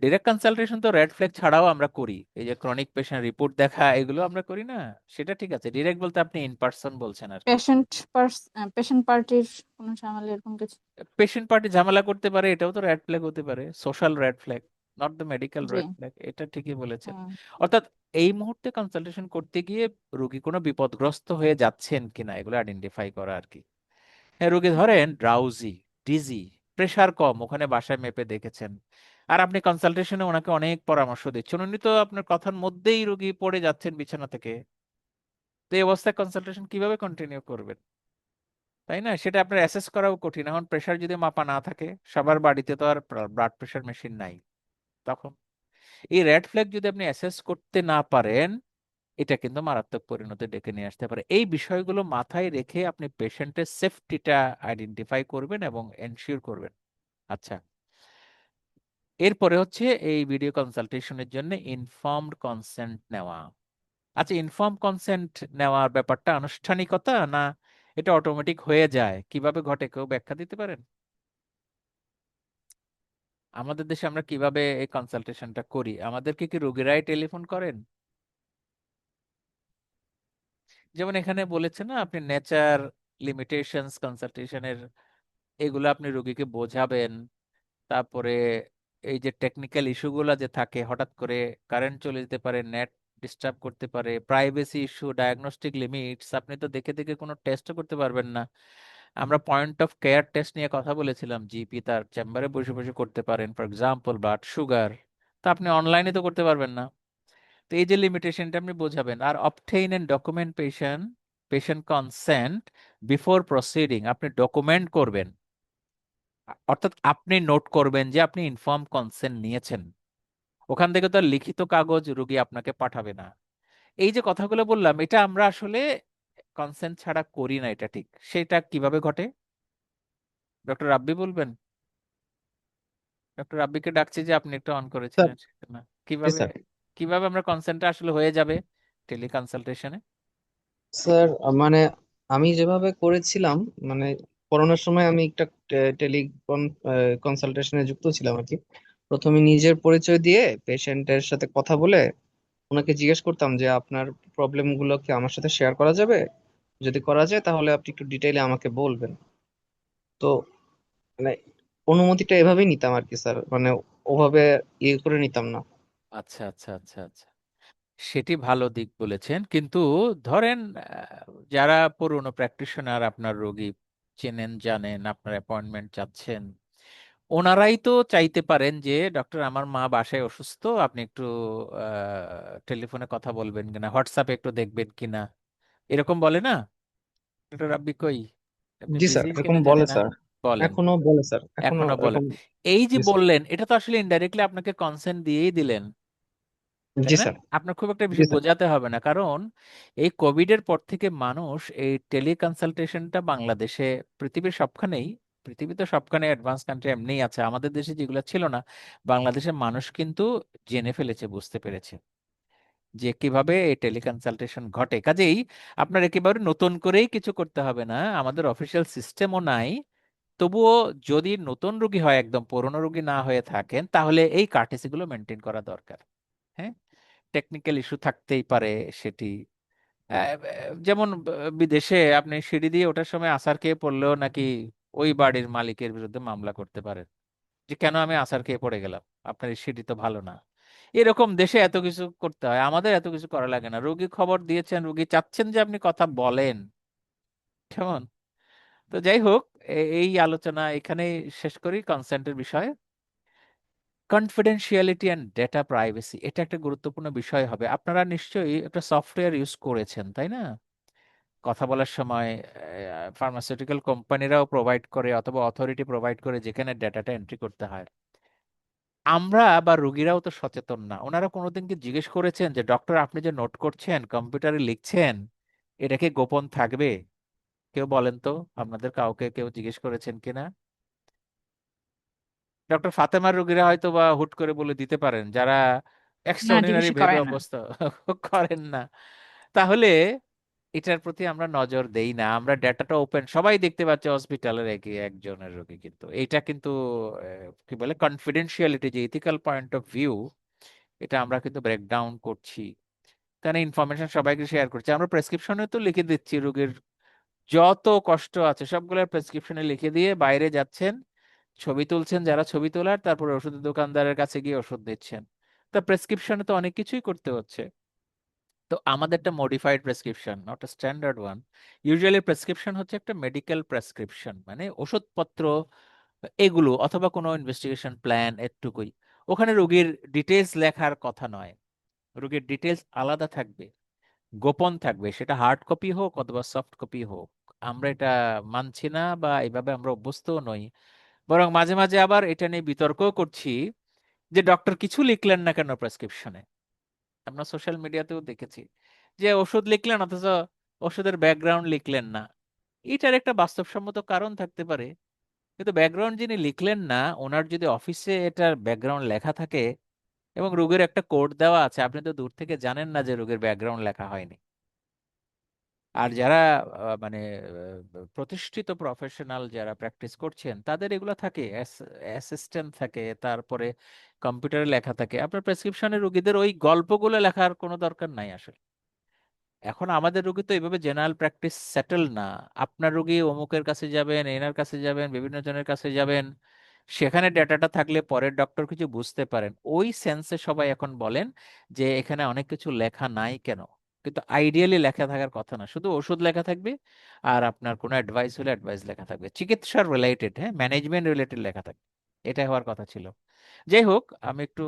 ডিরেক্ট কনসালটেশন তো রেড ফ্ল্যাগ ছাড়াও আমরা করি, এই যে ক্রনিক পেশেন্ট রিপোর্ট দেখা, এগুলো আমরা করি না। সেটা ঠিক আছে, ডিরেক্ট বলতে আপনি ইন পার্সন বলছেন আর কি। পেশেন্ট পার্টির কোনো ঝামেলা এরকম কিছু? পেশেন্ট পার্টি ঝামেলা করতে পারে, এটাও তো রেড ফ্ল্যাগ হতে পারে, social red flag, not the medical G. Red flag. এটা ঠিকই বলেছেন। হুম। অর্থাৎ এই মুহূর্তে কনসালটেশন করতে গিয়ে রোগী কোনো বিপদগ্রস্ত হয়ে যাচ্ছেন কিনা, এগুলো আইডেন্টিফাই করা আর কি। হ্যাঁ, রোগী ধরেন ড্রাউজি, ডিজি, প্রেসার কম, ওখানে বাসায় মেপে দেখেছেন, আর আপনি কনসালটেশনে ওনাকে অনেক পরামর্শ দিচ্ছেন, উনি তো আপনার কথার মধ্যেই রোগী পড়ে যাচ্ছেন বিছানা থেকে। তো এই অবস্থায় কনসালটেশন কিভাবে কন্টিনিউ করবেন? তাই না? সেটা আপনার অ্যাসেস করাও কঠিন। এখন প্রেসার যদি মাপা না থাকে, সবার বাড়িতে তো আর ব্লাড প্রেসার মেশিন নাই, তখন এই রেড ফ্ল্যাগ যদি আপনি অ্যাসেস করতে না পারেন, এটা কিন্তু মারাত্মক পরিণতি ডেকে নিয়ে আসতে পারে। এই বিষয়গুলো মাথায় রেখে আপনি পেশেন্টের সেফটিটা আইডেন্টিফাই করবেন এবং এনশিওর করবেন। আচ্ছা, এরপরে হচ্ছে এই ভিডিও কনসালটেশনের জন্য ইনফর্মড কনসেন্ট নেওয়া। আচ্ছা, ইনফর্ম কনসেন্ট নেওয়ার ব্যাপারটা আনুষ্ঠানিকতা না এটা অটোমেটিক হয়ে যায়, কিভাবে ঘটে কেউ ব্যাখ্যা দিতে পারেন? আমাদের দেশে আমরা কিভাবে এই কনসালটেশনটা করি? আমাদেরকে কি রোগীরাই টেলিফোন করেন? যেমন এখানে বলেছে না, আপনি নেচার লিমিটেশনস কনসালটেশনের, এগুলো আপনি রোগীকে বোঝাবেন। তারপরে এই যে টেকনিক্যাল ইস্যুগুলো যে থাকে, হঠাৎ করে কারেন্ট চলে যেতে পারে, নেট ডিস্টার্ব করতে পারে, প্রাইভেসি ইস্যু, ডায়াগনস্টিক লিমিটস, আপনি তো দেখে দেখে কোনো টেস্টও করতে পারবেন না। আমরা পয়েন্ট অফ কেয়ার টেস্ট নিয়ে কথা বলেছিলাম, জিপি তার চেম্বারে বসে বসে করতে পারেন, ফর এক্সাম্পল ব্লাড সুগার। তা আপনি অনলাইনে তো করতে পারবেন না। তো এই যে লিমিটেশনটা আপনি বোঝাবেন। আর obtain and documentation patient consent before proceeding, আপনি ডকুমেন্ট করবেন, অর্থাৎ আপনি নোট করবেন যে আপনি ইনফর্ম কনসেন্ট নিয়েছেন। ওখান থেকে তো আর লিখিত কাগজ রুগী আপনাকে পাঠাবে না। এই যে কথাগুলো বললাম, এটা আমরা আসলে কনসেন্ট ছাড়া করি না, এটা ঠিক। সেটা কিভাবে ঘটে ডক্টর রাব্বি বলবেন? ডক্টর রাব্বিকে ডাকছি যে আপনি একটু অন স্যার। করেছিলেন সেটা না। জি কিভাবে স্যার। কিভাবে আমরা কনসেন্টটা আসলে হয়ে যাবে টেলি কনসালটেশনে? স্যার মানে আমি যেভাবে করেছিলাম, মানে করোনার সময় আমি একটা টেলি কনসালটেশনে যুক্ত ছিলাম আর কি। প্রথমে নিজের পরিচয় দিয়ে পেশেন্টের সাথে কথা বলে ওনাকে জিজ্ঞেস করতাম যে আপনার প্রবলেম গুলো কি আমার সাথে শেয়ার করা যাবে, যদি করা যায় তাহলে আপনি একটু ডিটেইলে আমাকে বলবেন। তো মানে অনুমতিটা এভাবেই নিতাম আর কি স্যার, মানে ওভাবে ইয়ে করে নিতাম না। আচ্ছা আচ্ছা আচ্ছা আচ্ছা, সেটি ভালো দিক বলেছেন। কিন্তু ধরেন যারা পুরনো প্র্যাকটিশনার, আপনার রোগী চেনেন জানেন, আপনার অ্যাপয়েন্টমেন্ট চাচ্ছেন, ওনারাই তো চাইতে পারেন যে ডক্টর আমার মা বাসায় অসুস্থ, আপনি একটু টেলিফোনে কথা বলবেন কিনা, হোয়াটসঅ্যাপে একটু দেখবেন কিনা, এরকম বলে না? ডক্টর রাব্বি কই? আপনি জি স্যার, বিজি এরকম কিনা জানি বলে না। স্যার। বলেন, এখনো বলে স্যার, এখনো এখনো বলেন। এরকম। এই যে জি স্যার। বললেন, এটা তো আসলে ইনডাইরেক্টলি আপনাকে কনসেন্ট দিয়েই দিলেন, তাই জি না? স্যার। আপনার খুব একটা জি বেশি স্যার। বোঝাতে হবে না, কারণ এই কোভিড এর পর থেকে মানুষ এই টেলি কনসালটেশনটা বাংলাদেশে, পৃথিবীর সবখানেই, পৃথিবী তো সবখানে অ্যাডভান্স কান্ট্রি এমনিই আছে, আমাদের দেশে যেগুলো ছিল না, বাংলাদেশের মানুষ কিন্তু জেনে ফেলেছে, বুঝতে পেরেছে যে কিভাবে এই টেলি কনসালটেশন ঘটে। কাজেই আপনার একেবারে নতুন করেই কিছু করতে হবে না, আমাদের অফিসিয়াল সিস্টেমও নাই। তবুও যদি নতুন রোগী হয়, একদম পুরনো রোগী না হয়ে থাকেন, তাহলে এই কার্টেসি গুলো মেনটেন করা দরকার। হ্যাঁ, টেকনিক্যাল ইস্যু থাকতেই পারে সেটি। যেমন বিদেশে আপনি সিঁড়ি দিয়ে ওঠার সময় আছাড় খেয়ে পড়লেও নাকি ওই বাড়ির মালিকের বিরুদ্ধে মামলা করতে পারেন, যে কেন আমি আছাড় খেয়ে পড়ে গেলাম, আপনার এই সিঁড়ি তো ভালো না। এরকম দেশে এত কিছু করতে হয়, আমাদের এত কিছু করা লাগে না। রোগী খবর দিয়েছেন, রোগী চাচ্ছেন যে আপনি কথা বলেন, কেমন? তো যাই হোক, এই আলোচনা এখানে শেষ করি কনসেন্টের বিষয়ে। কনফিডেন্সিয়ালিটি অ্যান্ড ডেটা প্রাইভেসি, এটা একটা গুরুত্বপূর্ণ বিষয় হবে। আপনারা নিশ্চয়ই একটা সফটওয়্যার ইউজ করেছেন, তাই না? কথা বলার সময় ফার্মাসিউটিক্যাল কোম্পানিরাও প্রোভাইড করে অথবা অথরিটি প্রোভাইড করে, যেখানে ডেটাটা এন্ট্রি করতে হয়। আমরা বা রোগীরাও তো সচেতন না। ওনারা কোনোদিন কি জিজ্ঞেস করেছেন যে ডক্টর আপনি যে নোট করছেন, কম্পিউটারে লিখছেন, এটা কি গোপন থাকবে? কেউ বলেন তো, আপনাদের কাউকে কেউ জিজ্ঞেস করেছেন কিনা? ডক্টর ফাতেমার রোগীরা হয়তো বা হুট করে বলে দিতে পারেন, যারা না, এক্সট্রাঅর্ডিনারি জিজ্ঞাসা ভেবে করে না। অবস্থা করেন না। তাহলে এটার প্রতি আমরা নজর দেই না, আমরা ডেটাটা ওপেন, সবাই দেখতে পাচ্ছে হসপিটালের একজনের রোগী, কিন্তু এটা কিন্তু কি বলে কনফিডেন্সিয়ালিটি, যে ইথিক্যাল পয়েন্ট অফ ভিউ, এটা আমরা কিন্তু ব্রেকডাউন করছি। কারণ ইনফরমেশন সবাইকে শেয়ার করছি, আমরা প্রেসক্রিপশনে তো লিখে দিচ্ছি রোগীর যত কষ্ট আছে সবগুলো প্রেসক্রিপশনে লিখে দিয়ে বাইরে যাচ্ছেন, ছবি তুলছেন যারা ছবি তোলার, তারপরে ওষুধের দোকানদারের কাছে গিয়ে ওষুধ দিচ্ছেন। তা প্রেসক্রিপশনে তো অনেক কিছুই করতে হচ্ছে। তো আমাদের একটা modified prescription, not a standard one. Usually prescription হচ্ছে একটা মেডিকেল প্রেসক্রিপশন, মানে ওষুধপত্র এগুলো, অথবা কোনো ইনভেস্টিগেশন প্ল্যান, এটুকুই। ওখানে রোগীর ডিটেলস লেখার কথা নয়, রোগীর ডিটেলস আলাদা থাকবে, গোপন থাকবে, সেটা হার্ড কপি হোক অথবা সফট কপি হোক। আমরা এটা মানছি না, বা এভাবে আমরা অভ্যস্তও নই। বরং মাঝে মাঝে আবার এটা নিয়ে বিতর্কও করছি, যে ডক্টর কিছু লিখলেন না কেন প্রেসক্রিপশনে। আমরা সোশ্যাল মিডিয়াতেও দেখেছি যে ওষুধ লিখলেন অথচ ওষুধের ব্যাকগ্রাউন্ড লিখলেন না। এটার একটা বাস্তবসম্মত কারণ থাকতে পারে, কিন্তু ব্যাকগ্রাউন্ড যিনি লিখলেন না, ওনার যদি অফিসে এটার ব্যাকগ্রাউন্ড লেখা থাকে এবং রোগীর একটা কোড দেওয়া আছে, আপনি তো দূর থেকে জানেন না যে রোগীর ব্যাকগ্রাউন্ড লেখা হয়নি। আর যারা মানে প্রতিষ্ঠিত প্রফেশনাল যারা প্র্যাকটিস করছেন, তাদের এগুলো থাকে, অ্যাসিস্ট্যান্ট থাকে, তারপরে কম্পিউটারে লেখা থাকে। আপনার প্রেসক্রিপশনে রোগীদের ওই গল্পগুলো লেখার কোনো দরকার নাই আসলে। এখন আমাদের রোগী তো এইভাবে জেনারেল প্র্যাকটিস সেটেল না। আপনার রোগী অমুকের কাছে যাবেন, এনার কাছে যাবেন, বিভিন্ন জনের কাছে যাবেন, সেখানে ডেটাটা থাকলে পরের ডক্টর কিছু বুঝতে পারেন। ওই সেন্সে সবাই এখন বলেন যে এখানে অনেক কিছু লেখা নাই কেন। কিন্তু আইডিয়ালি লেখা থাকার কথা না, শুধু ওষুধ লেখা থাকবে আর আপনার কোনো অ্যাডভাইস হলে অ্যাডভাইস লেখা থাকবে, চিকিৎসার রিলেটেড, হ্যাঁ, ম্যানেজমেন্ট রিলেটেড লেখা থাকবে। এটা হওয়ার কথা ছিল। যাই হোক, আমি একটু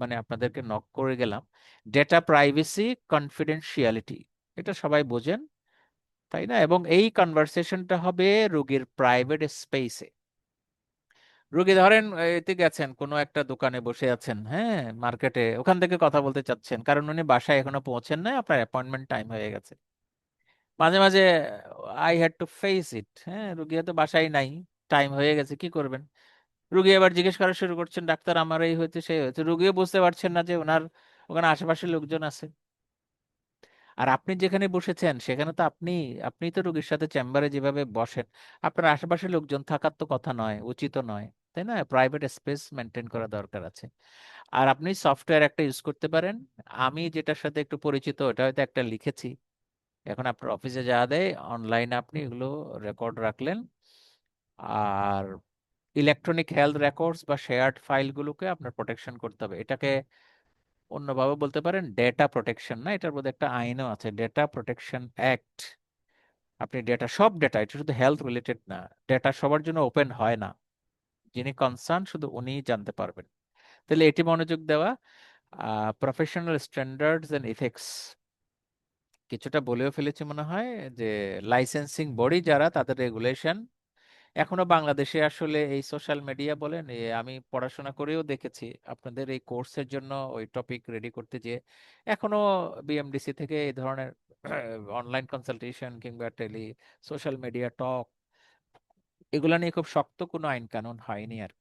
মানে আপনাদেরকে নক করে গেলাম। ডেটা প্রাইভেসি, কনফিডেন্সিয়ালিটি, এটা সবাই বোঝেন, তাই না? এবং এই কনভারসেশনটা হবে রোগীর প্রাইভেট স্পেসে। রোগী ধরেন এতে গেছেন, কোনো একটা দোকানে বসে আছেন, হ্যাঁ, মার্কেটে, ওখান থেকে কথা বলতে চাচ্ছেন, কারণ উনি বাসায় এখনো পৌঁছেন নাই, আপনার অ্যাপয়েন্টমেন্ট টাইম হয়ে গেছে। মাঝে মাঝে I had to face it, হ্যাঁ, রুগী হয়তো বাসায় নাই, টাইম হয়ে গেছে, কি করবেন? রুগী এবার জিজ্ঞেস করা শুরু করছেন, ডাক্তার আমার এই হয়েছে সেই হয়েছে, রুগীও বুঝতে পারছেন না যে ওনার ওখানে আশেপাশে লোকজন আছে। আর আপনি যেখানে বসেছেন সেখানে তো আপনি তো রুগীর সাথে চেম্বারে যেভাবে বসেন, আপনার আশেপাশে লোকজন থাকার তো কথা নয়, উচিত নয়, তাই না? প্রাইভেট স্পেস মেনটেন করা দরকার আছে। আর আপনি সফটওয়্যার একটা ইউজ করতে পারেন, আমি যেটার সাথে একটু পরিচিত ওটা হয়তো একটা লিখেছি, এখন আপনার অফিসে যা দেয় অনলাইনে আপনি এগুলো রেকর্ড রাখলেন। আর ইলেকট্রনিক হেলথ রেকর্ডস বা শেয়ার্ড ফাইলগুলোকে আপনার প্রোটেকশন করতে হবে। এটাকে অন্যভাবে বলতে পারেন ডেটা প্রোটেকশন, না, এটার মধ্যে একটা আইনও আছে, ডেটা প্রোটেকশন অ্যাক্ট। আপনি ডেটা, সব ডেটা, এটা শুধু হেলথ রিলেটেড না, ডেটা সবার জন্য ওপেন হয় না, যিনি কনসার্ন শুধু উনিই জানতে পারবেন। তাহলে এটি মনোযোগ দেওয়া। প্রফেশনাল স্ট্যান্ডার্ডস এন্ড ইথিক্স, কিছুটা বলেও ফেলেছি মনে হয়, যে লাইসেন্সিং বডি যারা, তাদের রেগুলেশন। এখনো বাংলাদেশে আসলে এই সোশ্যাল মিডিয়া বলেন, আমি পড়াশোনা করেও দেখেছি আপনাদের এই কোর্সের জন্য ওই টপিক রেডি করতে, যে এখনো বিএমডিসি থেকে এই ধরনের অনলাইন কনসালটেশন কিংবা টেলি সোশ্যাল মিডিয়া টক, এগুলা নিয়ে খুব শক্ত কোনো আইন কানুন হয়নি, আর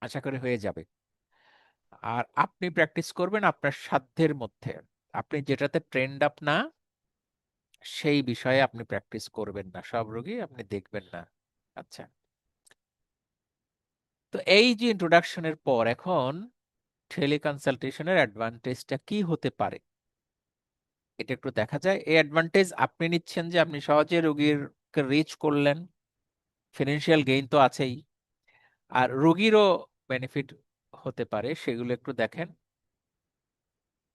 আশা করি হয়ে যাবে। আর আপনি প্র্যাকটিস করবেন আপনার সাধ্যের মধ্যে, আপনি যেটাতে ট্রেন্ড আপ না সেই বিষয়ে আপনি প্র্যাকটিস করবেন না, সব রোগী আপনি দেখবেন না। আচ্ছা, তো এই যে ইন্ট্রোডাকশনের পর এখন টেলিকনসালটেশনের অ্যাডভান্টেজটা কি হতে পারে এটা একটু দেখা যায়। এই অ্যাডভান্টেজ আপনি নিচ্ছেন যে আপনি সহজে রোগীরকে রিচ করলেন, ফিনান্সিয়াল গেইন তো আছেই, আর রোগীরও বেনিফিট হতে পারে, সেগুলো একটু দেখেন।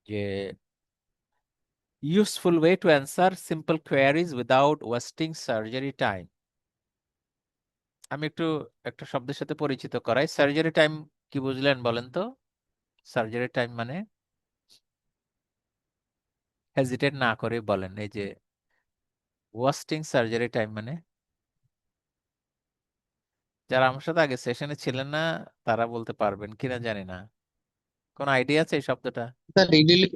যে useful way to answer simple queries without wasting surgery time. আমি একটু একটা শব্দের সাথে পরিচিত করাই, সার্জারি টাইম কি বুঝলেন বলেন তো? সার্জারি টাইম মানে, হেজিটেট না করে বলেন, এই যে ওয়েস্টিং সার্জারি টাইম মানে। যারা আমার সাথে আগে সেশনে ছিলেন না তারা বলতে পারবেন কিনা জানি না, কোন আইডিয়া আছে এই শব্দটা? স্যার,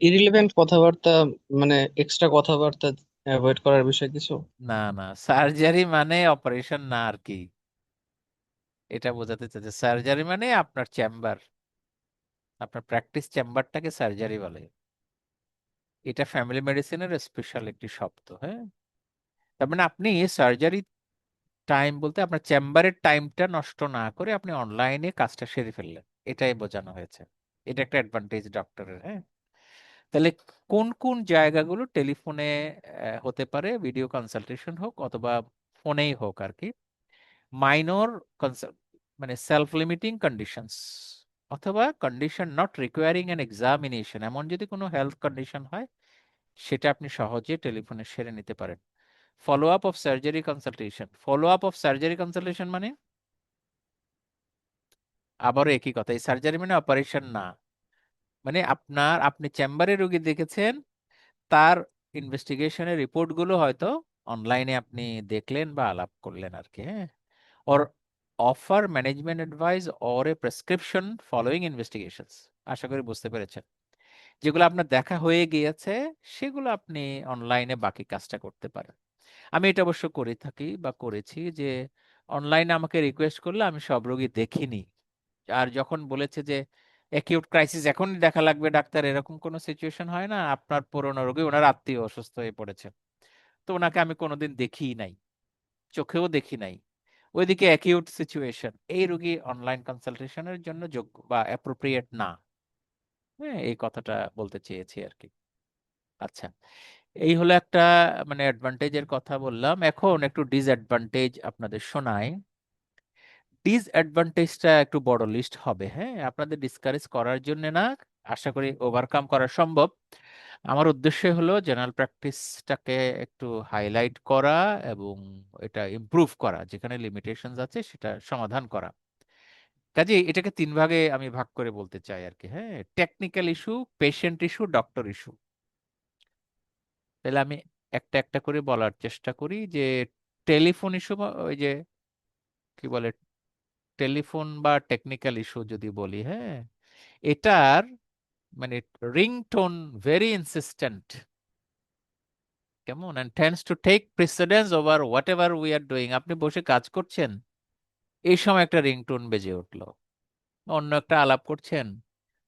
ইরিলেভেন্ট কথাবার্তা, মানে এক্সট্রা কথাবার্তা অ্যাভয়েড করার বিষয় কিছু। না না, সার্জারি মানে অপারেশন না আর কি, এটা বোঝাতে চাইছে। সার্জারি মানে আপনার চেম্বার, আপনার প্র্যাকটিস চেম্বারটাকে সার্জারি বলে। এটা ফ্যামিলি মেডিসিনের স্পেশাল একটি শব্দ, হ্যাঁ। তার মানে আপনি সার্জারি টাইম বলতে আপনার চেম্বারের টাইমটা নষ্ট না করে আপনি অনলাইনে কাজটা সেরে ফেললেন, এটাই বোঝানো হয়েছে। এটা একটা অ্যাডভান্টেজ ডক্টরের, হ্যাঁ। তাহলে কোন কোন জায়গাগুলো টেলিফোনে হতে পারে, ভিডিও কনসালটেশন হোক অথবা ফোনেই হোক আর কি? মাইনর মানে সেলফ লিমিটিং কন্ডিশনস, অথবা condition not recurring an examination, এমন যদি কোনো হেলথ কন্ডিশন হয় সেটা আপনি সহজে টেলিফোনে সেরে নিতে পারেন। Follow up of surgery consultation, follow up of surgery consultation মানে আবারও একই কথা, এই সার্জারি মানে অপারেশন না, মানে আপনি চেম্বারে রোগী দেখেছেন, তার ইনভেস্টিগেশনের রিপোর্ট গুলো হয়তো অনলাইনে আপনি দেখলেন বা আলাপ করলেন আর কি, হ্যাঁ। Or offer management advice or a prescription following investigations, আশা করি বুঝতে পেরেছেন। যেগুলো আপনার দেখা হয়ে গিয়েছে সেগুলো আপনি অনলাইনে বাকি কাজটা করতে পারেন। আমি এটা অবশ্য করে থাকি বা করেছি, যে অনলাইনে আমাকে রিকোয়েস্ট করলে আমি সব রোগী দেখিনি, আর যখন বলেছে যে অ্যাকিউট ক্রাইসিস এখনই দেখা লাগবে ডাক্তার, এরকম কোনো সিচুয়েশন হয় না, আপনার পুরনো রোগী, ওনার আত্মীয় অসুস্থ হয়ে পড়েছে, তো ওনাকে আমি কোনোদিন দেখিই নাই, চোখেও দেখি নাই, ওইদিকে অ্যাকিউট সিচুয়েশন, এই রোগী অনলাইন কনসালটেশনের জন্য যোগ্য বা অ্যাপ্রোপ্রিয়েট না, হ্যাঁ, এই কথাটা বলতে চেয়েছি আর কি। আচ্ছা, এই হলো একটা মানে অ্যাডভান্টেজের কথা বললাম, এখন একটু ডিসঅ্যাডভান্টেজ আপনাদের শোনাই। ডিসঅ্যাডভান্টেজটা একটু বড় লিস্ট হবে, হ্যাঁ, আপনাদের ডিসকারেজ করার জন্য না, আশা করি ওভারকাম করা সম্ভব। আমার উদ্দেশ্য হলো জেনারেল প্র্যাকটিসটাকে একটু হাইলাইট করা এবং এটা ইমপ্রুভ করা, যেখানে লিমিটেশনস আছে সেটা সমাধান করা। কাজে এটাকে তিন ভাগে আমি ভাগ করে বলতে চাই আর কি। হ্যাঁ, technical issue, patient issue, doctor issue. তাহলে আমি একটা একটা করে বলার চেষ্টা করি যে টেলিফোন ইস্যু, ওই যে কি বলে, টেলিফোন বা টেকনিক্যাল ইস্যু যদি বলি, হ্যাঁ, এটার মানে রিংটোন ভেরি ইনসিস্টেন্ট, কেমন, and tends to take precedence over whatever we are doing. আপনি বসে কাজ করছেন, এই সময় একটা রিংটোন বেজে উঠলো, অন্য একটা আলাপ করছেন,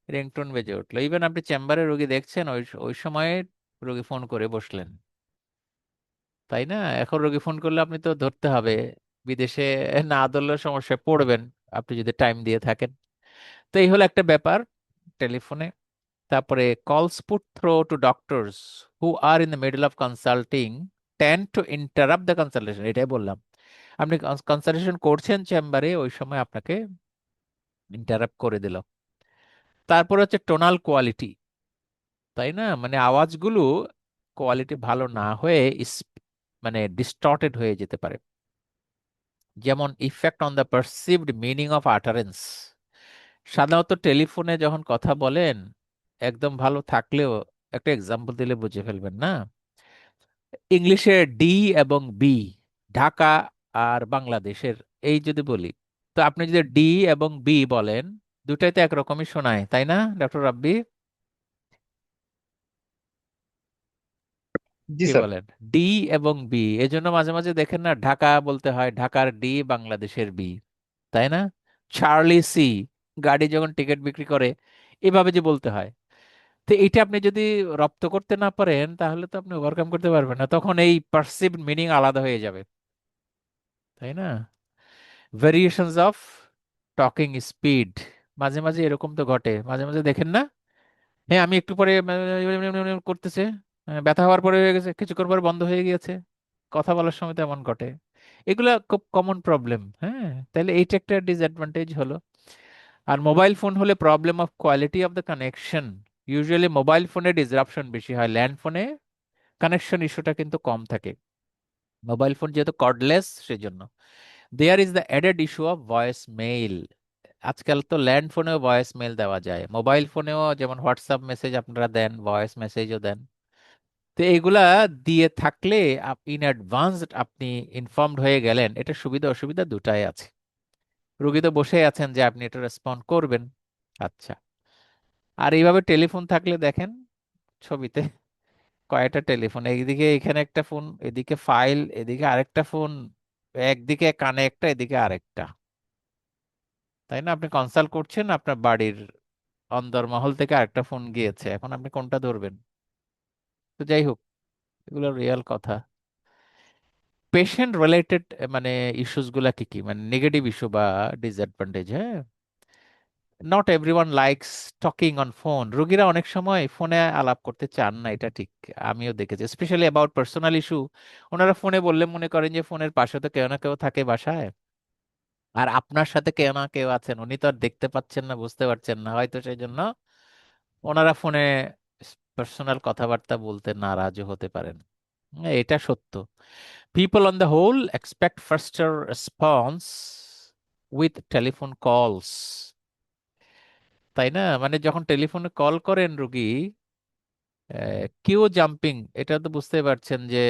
রিংটোন বেজে উঠলো। ইভেন আপনি চেম্বারে রোগী দেখছেন, ওই ওই সময়ে রোগী ফোন করে বসলেন, তাই না? এখন রোগী ফোন করলে আপনি তো ধরতে হবে, বিদেশে না ধরলে সমস্যায় পড়বেন আপনি যদি টাইম দিয়ে থাকেন। তো এই হলো একটা ব্যাপার টেলিফোনে। তারপরে calls put through to doctors who are in the middle of consulting tend to interrupt the consultation, এটাই বললাম। আপনি কনসালটেশন করছেন চেম্বারে, ওই সময় আপনাকে ইন্টারাপ্ট করে দিল। তারপর হচ্ছে টোনাল কোয়ালিটি, তাই না? মানে আওয়াজগুলো কোয়ালিটি ভালো না হয়ে মানে ডিস্টর্টেড হয়ে যেতে পারে। যেমন effect on the perceived meaning of utterance. সাধারণত টেলিফোনে যখন কথা বলেন, একদম ভালো থাকলেও, একটা এক্সাম্পল দিলে বুঝে ফেলবেন না, ইংলিশে ডি এবং বি, ঢাকা আর বাংলাদেশের, এই যদি বলি, তো আপনি যদি ডি এবং বি বলেন, দুটাই তো একরকমই শোনায়, তাই না ডক্টর রাব্বি? জি কি স্যার। বলেন? ডি এবং বি, এজন্য মাঝে মাঝে দেখেন না, ঢাকা বলতে হয় ঢাকার ডি, বাংলাদেশের বি, তাই না? চার্লি সি, গাড়ি যখন টিকিট বিক্রি করে, এভাবে যে বলতে হয়। তো এটা আপনি যদি রপ্ত করতে না পারেন, তাহলে তো আপনি ওভারকাম করতে পারবেন না, তখন এই পারসিভড মিনিং আলাদা হয়ে যাবে, তাই না? ভেরিয়েশনস অফ টকিং স্পিড, মাঝে মাঝে এরকম তো ঘটে, মাঝে মাঝে দেখেন না, হ্যাঁ আমি একটু পরে করতেছে, ব্যথা হওয়ার পরে হয়ে গেছে, কিছুক্ষণ পরে বন্ধ হয়ে গিয়েছে, কথা বলার সময় তেমন ঘটে। এগুলা খুব কমন প্রবলেম। হ্যাঁ, তাহলে এইটা একটা ডিসঅ্যাডভান্টেজ হলো। আর মোবাইল ফোন হলে problem of quality of the connection, usually mobile ফোনে ডিসরাপশন বেশি হয়, ল্যান্ড ফোনে কানেকশন ইস্যুটা কিন্তু কম থাকে। মোবাইল ফোন যেহেতু কর্ডলেস, সেজন্য there is the added issue of voice mail. আজকাল তো ল্যান্ড ফোনেও ভয়েস মেইল দেওয়া যায়, মোবাইল ফোনেও যেমন হোয়াটসঅ্যাপ মেসেজ আপনারা দেন, ভয়েস মেসেজও দেন। তো এগুলা দিয়ে থাকলে ইন অ্যাডভান্সড আপনি ইনফর্মড হয়ে গেলেন, এটা সুবিধা অসুবিধা দুটাই আছে। রুগী তো বসেই আছেন যে আপনি এটা রেসপন্ড করবেন। আচ্ছা, আর এইভাবে টেলিফোন থাকলে দেখেন ছবিতে কয়টা টেলিফোন, এইদিকে এখানে একটা ফোন, এদিকে ফাইল, এদিকে আরেকটা ফোন, একদিকে কানে একটা, এদিকে আরেকটা, তাই না? আপনি কনসাল্ট করছেন, আপনার বাড়ির অন্দরমহল থেকে আরেকটা ফোন গিয়েছে, এখন আপনি কোনটা ধরবেন? তো যাই হোক, এগুলো রিয়েল কথা। পেশেন্ট রিলেটেড মানে ইস্যুস গুলা কি কি, মানে নেগেটিভ ইস্যু বা ডিসঅ্যাডভান্টেজ। হ্যাঁ, not everyone likes talking on phone. রোগীরা অনেক সময় ফোনে আলাপ করতে চান না, এটা ঠিক, আমিও দেখেছি, স্পেশালি অ্যাবাউট পার্সোনাল ইস্যু। ওনারা ফোনে বললে মনে করেন যে ফোনের পাশে তো কেউ না কেউ থাকে বাসায়, আর আপনার সাথে কেউ না কেউ আছেন, উনি তো আর দেখতে পাচ্ছেন না, বুঝতে পারছেন না হয়তো, সেই জন্য ওনারা ফোনে পার্সোনাল কথাবার্তা বলতে নারাজও হতে পারেন। এটা সত্য। People on the whole expect faster response with telephone calls, তাই না? মানে যখন টেলিফোনে কল করেন রুগী, কিউ জাম্পিং, এটা তো বুঝতে পারছেন যে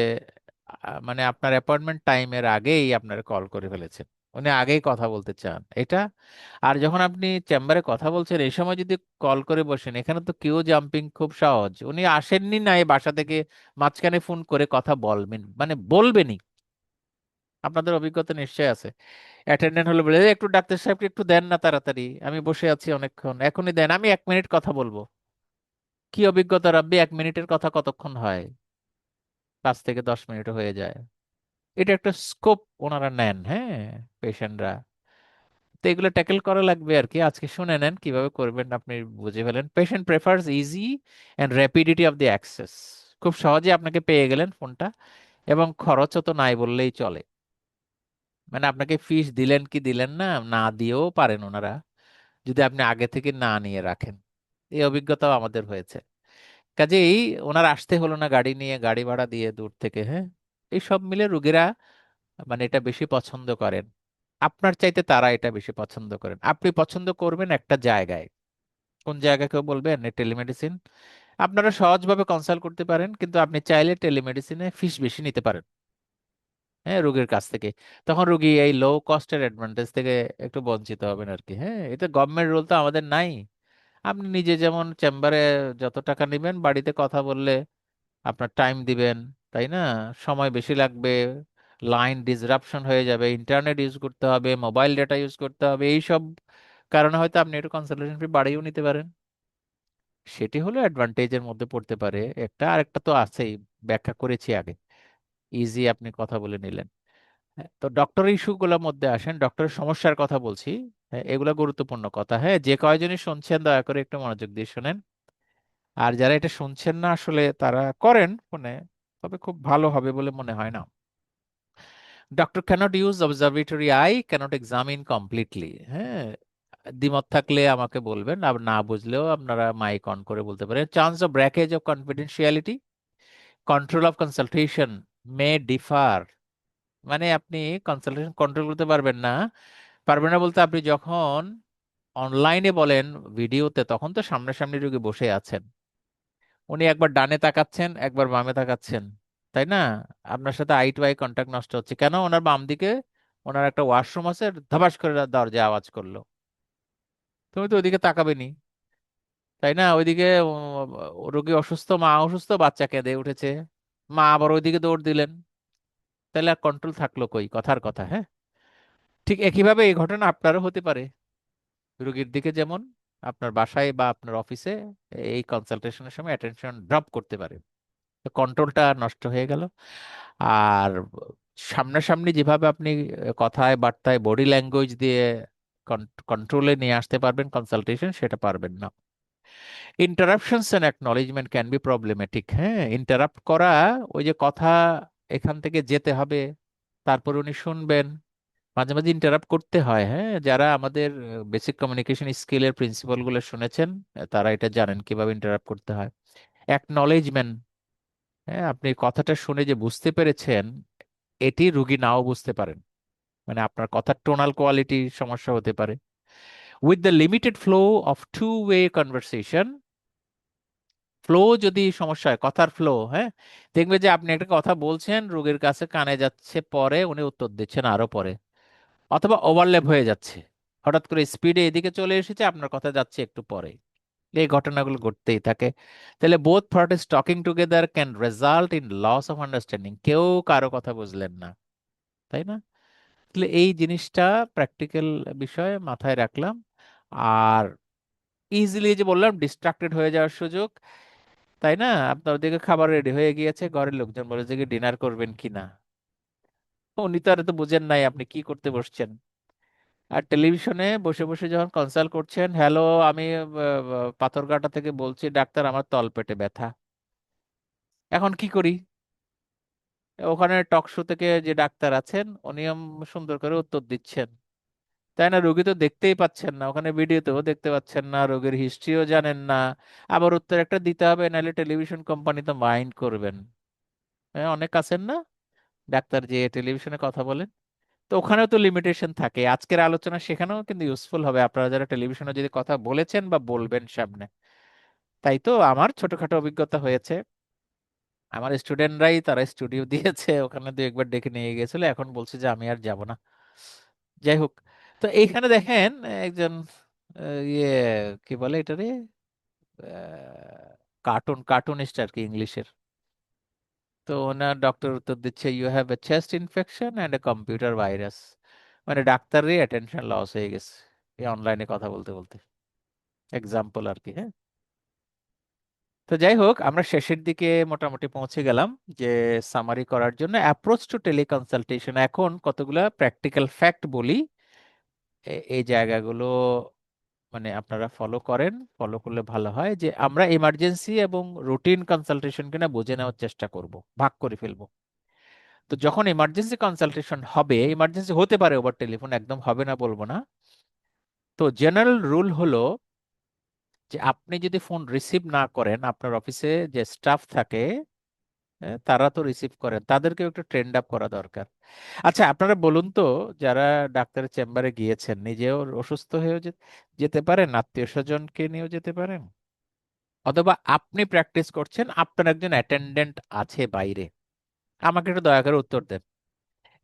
মানে আপনার অ্যাপয়েন্টমেন্ট টাইমের আগেই আপনার কল করে ফেলেছেন, উনি আগেই কথা বলতে চান এটা। আর যখন আপনি চেম্বারে কথা বলছেন, এই সময় যদি কল করে বসেন, এখানে তো কিউ জাম্পিং খুব সহজ, উনি আসেননি না এই বাসা থেকে, মাঝখানে ফোন করে কথা বলবেন, মানে বলবেনই। আপনাদের অভিজ্ঞতা নিশ্চয় আছে, অ্যাটেন্ডেন্ট হলে বলে, "এই একটু ডাক্তার সাহেবকে একটু দেন না তাড়াতাড়ি, আমি বসে আছি অনেকক্ষণ, এখনই দেন, আমি 1 মিনিট কথা বলবো।" কি অভিজ্ঞতা রাব্বি, 1 মিনিটের কথা কতক্ষণ হয়? 5 থেকে 10 মিনিট হয়ে যায়। এটা একটা স্কোপ ওনারা নেন, হ্যাঁ, পেশেন্টরা। তো এগুলো ট্যাকেল করা লাগবে আর কি। আজকে শুনে নেন কিভাবে করবেন, আপনি বুঝে ফেলেন। Patient prefers easy and rapidity of the access. খুব সহজে আপনাকে পেয়ে গেলেন ফোনটা, এবং খরচও তো নাই বললেই চলে। মানে আপনাকে ফিস দিলেন কি দিলেন না, না দিয়েও পারেন ওনারা, যদি আপনি আগে থেকে না নিয়ে রাখেন। এই অভিজ্ঞতাও আমাদের হয়েছে। কাজেই ওনার আসতে হলো না গাড়ি নিয়ে, গাড়ি ভাড়া দিয়ে দূর থেকে। হ্যাঁ, এই সব মিলে রোগীরা মানে এটা বেশি পছন্দ করেন। আপনার চাইতে তারা এটা বেশি পছন্দ করেন। আপনি পছন্দ করবেন একটা জায়গায়, কোন জায়গায় কেউ বলবেন টেলিমেডিসিন। আপনারা সহজভাবে কনসাল্ট করতে পারেন, কিন্তু আপনি চাইলে টেলিমেডিসিনে ফিস বেশি নিতে পারেন, হ্যাঁ, রোগীর কাছ থেকে। তখন রোগী এই লো কস্টের অ্যাডভান্টেজ থেকে একটু বঞ্চিত হবেন আর কি। হ্যাঁ, এটা গভর্নমেন্ট রুল তো আমাদের নাই। আপনি নিজে যেমন চেম্বারে যত টাকা নেবেন, বাড়িতে কথা বললে আপনার টাইম দিবেন, তাই না? সময় বেশি লাগবে, লাইন ডিসরাপশন হয়ে যাবে, ইন্টারনেট ইউজ করতে হবে, মোবাইল ডেটা ইউজ করতে হবে, এই সব কারণে হয়তো আপনি একটু কনসালটেশন ফি বাড়িয়েও নিতে পারেন। সেটি হলো অ্যাডভান্টেজের মধ্যে পড়তে পারে একটা। আরেকটা তো আছেই, ব্যাখ্যা করেছি আগে, ইজি আপনি কথা বলে নিলেন। হ্যাঁ, তো ডক্টর ইস্যুগুলোর মধ্যে আসেন, ডক্টরের সমস্যার কথা বলছি। হ্যাঁ, এগুলো গুরুত্বপূর্ণ কথা। হ্যাঁ, যে কয়জনই শুনছেন দয়া করে একটু মনোযোগ দিয়ে শুনেন। আর যারা এটা শুনছেন না আসলে তারা করেন ফোনে, তবে খুব ভালো হবে বলে মনে হয় না। Doctor cannot use observatory eye, cannot examine completely. হ্যাঁ, দ্বিমত থাকলে আমাকে বলবেন, আর না বুঝলেও আপনারা মাইক অন করে বলতে পারেন। Chance of breakage of confidentiality, control of consultation May differ. মানে আপনি কনসালটেশন কন্ট্রোল করতে পারবেন না। পারবেন না বলতে, আপনি যখন অনলাইনে বলেন ভিডিওতে, তখন তো সামনাসামনি রোগী বসে আছেন, উনি একবার ডানে তাকাচ্ছেন একবার বামে তাকাচ্ছেন, তাই না? আপনার সাথে আই টু আই কন্ট্যাক্ট নষ্ট হচ্ছে কেন? ওনার বাম দিকে ওনার একটা ওয়াশরুম আছে, ধবাস করে দরজা আওয়াজ করলো, তুমি তো ওইদিকে তাকাবেনি, তাই না? ওইদিকে রোগী অসুস্থ, মা অসুস্থ, বাচ্চা কেঁদে উঠেছে, মা আবার ওইদিকে দৌড় দিলেন, তাহলে আর কন্ট্রোল থাকলো কই? কথার কথা। হ্যাঁ, ঠিক একইভাবে এই ঘটনা আপনারও হতে পারে। রোগীর দিকে যেমন আপনার বাসায় বা আপনার অফিসে এই কনসালটেশনের সময় অ্যাটেনশন ড্রপ করতে পারে, কন্ট্রোলটা নষ্ট হয়ে গেল। আর সামনাসামনি যেভাবে আপনি কথায় বার্তায় বডি ল্যাঙ্গুয়েজ দিয়ে কন্ট্রোলে নিয়ে আসতে পারবেন কনসালটেশন, সেটা পারবেন না। Interruptions and acknowledgement can be problematic. হ্যাঁ, ইন্টারাপ্ট করা, ওই যে কথা এখান থেকে যেতে হবে, তারপর উনি শুনবেন, মাঝে মাঝে ইন্টারাপ্ট করতে হয়। হ্যাঁ, যারা আমাদের বেসিক কমিউনিকেশন স্কিলের প্রিন্সিপাল গুলো শুনেছেন, তারা এটা জানেন কিভাবে ইন্টারাপ্ট করতে হয়। অ্যাকনলেজমেন্ট, হ্যাঁ, আপনি কথাটা শুনে যে বুঝতে পেরেছেন, এটি রুগী নাও বুঝতে পারেন, মানে আপনার কথার টোনাল কোয়ালিটি সমস্যা হতে পারে। With the limited flow of two way conversation, flow যদি সমস্যা হয়, কথার ফ্লো, হ্যাঁ, দেখবে যে আপনি একটা কথা বলছেন, রোগীর কাছে কানে যাচ্ছে, পরে উনি উত্তর দিচ্ছেন আরো পরে, অথবা ওভারল্যাপ হয়ে যাচ্ছে, হঠাৎ করে স্পিডে এদিকে চলে এসেছে, আপনার কথা যাচ্ছে একটু পরে। এই ঘটনাগুলো ঘটতেই থাকে। তাহলে both parties talking together can result in loss of understanding, কেউ কারো কথা বুঝলেন না, তাই না? তাহলে এই জিনিসটা প্র্যাকটিক্যাল বিষয় মাথায় রাখলাম। আর ইজিলি যে বললাম ডিস্ট্রাক্টেড হয়ে যাওয়ার সুযোগ, তাই না? আপনার ওদিকে খাবার রেডি হয়ে গিয়েছে, ঘরের লোকজন বলে যে ডিনার করবেন কিনা, উনি তো আর তো বুঝেন নাই আপনি কি করতে বসছেন। আর টেলিভিশনে বসে বসে যখন কনসাল্ট করছেন, হ্যালো, আমি পাথরঘাটা থেকে বলছি ডাক্তার, আমার তলপেটে ব্যথা, এখন কি করি? ওখানে টক শো থেকে যে ডাক্তার আছেন উনিও সুন্দর করে উত্তর দিচ্ছেন, তাই না? রোগী তো দেখতেই পাচ্ছেন না, ওখানে ভিডিওতেও দেখতে পাচ্ছেন না, রোগীর হিস্ট্রিও জানেন না, আবার উত্তর একটা দিতে হবে, নাহলে টেলিভিশন কোম্পানি তো মাইন্ড করবেন। হ্যাঁ, অনেক আছেন না ডাক্তার যে টেলিভিশনে কথা বলেন, তো ওখানেও তো লিমিটেশন থাকে। আজকের আলোচনা সেখানেও কিন্তু ইউজফুল হবে, আপনারা যারা টেলিভিশনে যদি কথা বলেছেন বা বলবেন সামনে। তাই তো আমার ছোটখাটো অভিজ্ঞতা হয়েছে, আমার স্টুডেন্টরাই তারা স্টুডিও দিয়েছে, ওখানে দু একবার ডেকে নিয়ে গেছিল, এখন বলছে যে আমি আর যাব না। যাই হোক, তো এইখানে দেখেন একজন ইয়ে কি বলে এটারে, কার্টুনিস্ট আর কি, ইংলিশের। তো ওনার ডক্টর উত্তর দিচ্ছে, you have a chest infection and a computer virus. মানে ডাক্তারেরই অ্যাটেনশন লস হয়ে গেছে এই অনলাইনে কথা বলতে বলতে। এক্সাম্পল আর কি। হ্যাঁ, তো যাই হোক, আমরা শেষের দিকে মোটামুটি পৌঁছে গেলাম। যে সামারি করার জন্য অ্যাপ্রোচ টু টেলিকনসালটেশন, এখন কতগুলা প্র্যাকটিক্যাল ফ্যাক্ট বলি। এই জায়গাগুলো মানে আপনারা ফলো করেন, ফলো করলে ভালো হয়। যে আমরা ইমার্জেন্সি এবং রুটিন কনসালটেশন কিনা বুঝে নেওয়ার চেষ্টা করব, ভাগ করে ফেলবো। তো যখন ইমার্জেন্সি কনসালটেশন হবে, ইমার্জেন্সি হতে পারে ওভার টেলিফোন, একদম হবে না বলবো না। তো জেনারেল রুল হলো যে আপনি যদি ফোন রিসিভ না করেন, আপনার অফিসে যে স্টাফ থাকে তারা তো রিসিভ করেন, তাদেরকেও একটু ট্রেন্ড আপ করা দরকার। আচ্ছা আপনারা বলুন তো, যারা ডাক্তারের চেম্বারে গিয়েছেন, নিজেও অসুস্থ হয়েও যেতে পারেন, আত্মীয় স্বজনকে নিয়েও যেতে পারেন, অথবা আপনি প্র্যাকটিস করছেন, আপনার একজন অ্যাটেন্ডেন্ট আছে বাইরে। আমাকে একটু দয়া করে উত্তর দেন,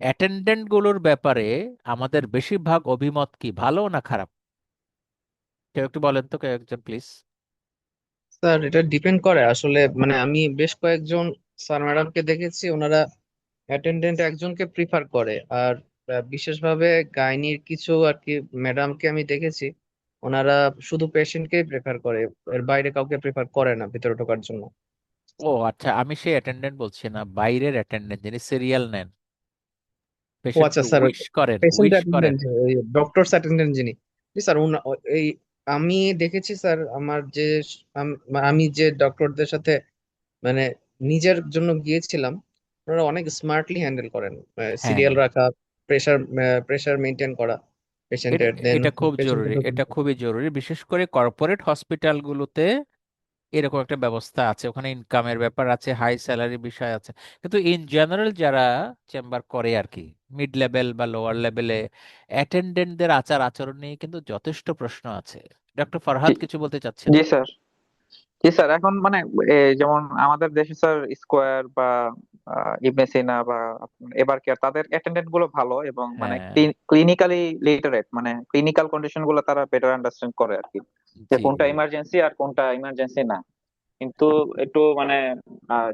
অ্যাটেন্ডেন্ট গুলোর ব্যাপারে আমাদের বেশিরভাগ অভিমত কি, ভালো না খারাপ? কেউ একটু বলেন তো, কেউ একজন প্লিজ। স্যার এটা ডিপেন্ড করে আসলে, মানে আমি বেশ কয়েকজন স্যার ম্যাডামকে দেখেছি ওনারা অ্যাটেন্ডেন্ট একজনকে প্রিফার করে। আর বিশেষভাবে গাইনির কিছু আর কি ম্যাডামকে আমি দেখেছি ওনারা শুধু পেশেন্টকেই প্রেফার করে, এর বাইরে কাউকে প্রেফার করে না ভিতরে ঢোকার জন্য। ও আচ্ছা, আমি সেই অ্যাটেন্ডেন্ট বলছি না, বাইরের অ্যাটেন্ডেন্ট যিনি সিরিয়াল নেন, ও আচ্ছা পেশেন্টকে স্যার, উইশ করেন, পেশেন্ট উইশ করেন। অ্যাটেন্ডেন্ট, ডক্টরস অ্যাটেন্ডেন্ট যিনি। জি স্যার, এই আমি দেখেছি স্যার আমার যে আমি যে ডক্টরদের সাথে মানে নিজের জন্য গিয়েছিলাম, ওনারা অনেক স্মার্টলি হ্যান্ডেল করেন হ্যাঁ, সিরিয়াল রাখা, প্রেসার প্রেসার মেনটেন করা এটা পেশেন্টের, দেন এটা খুব জরুরি, পেশেন্টের। এটা খুবই জরুরি, বিশেষ করে কর্পোরেট হসপিটালগুলোতে এরকম একটা ব্যবস্থা আছে, ওখানে ইনকামের ব্যাপার আছে, হাই স্যালারি বিষয় আছে। কিন্তু ইন জেনারেল যারা চেম্বার করে আর কি, মিড লেভেল বা লোয়ার লেভেলে, অ্যাটেন্ডেন্টদের আচার আচরণ নিয়ে কিন্তু যথেষ্ট প্রশ্ন আছে। ডক্টর জি ফরহাদ কিছু বলতে চাচ্ছেন? জি স্যার। জি স্যার, এখন মানে যেমন আমাদের দেশে স্যার স্কোয়ার বা ইবনে সিনা বা এবার কেয়ার, তাদের অ্যাটেন্ডেন্ট গুলো ভালো এবং মানে হ্যাঁ, ক্লিনিক্যালি লিটারেট, মানে ক্লিনিক্যাল কন্ডিশন গুলো তারা বেটার আন্ডারস্ট্যান্ড করে আর কি, যে জি, কোনটা ইমার্জেন্সি আর কোনটা ইমার্জেন্সি না। কিন্তু একটু মানে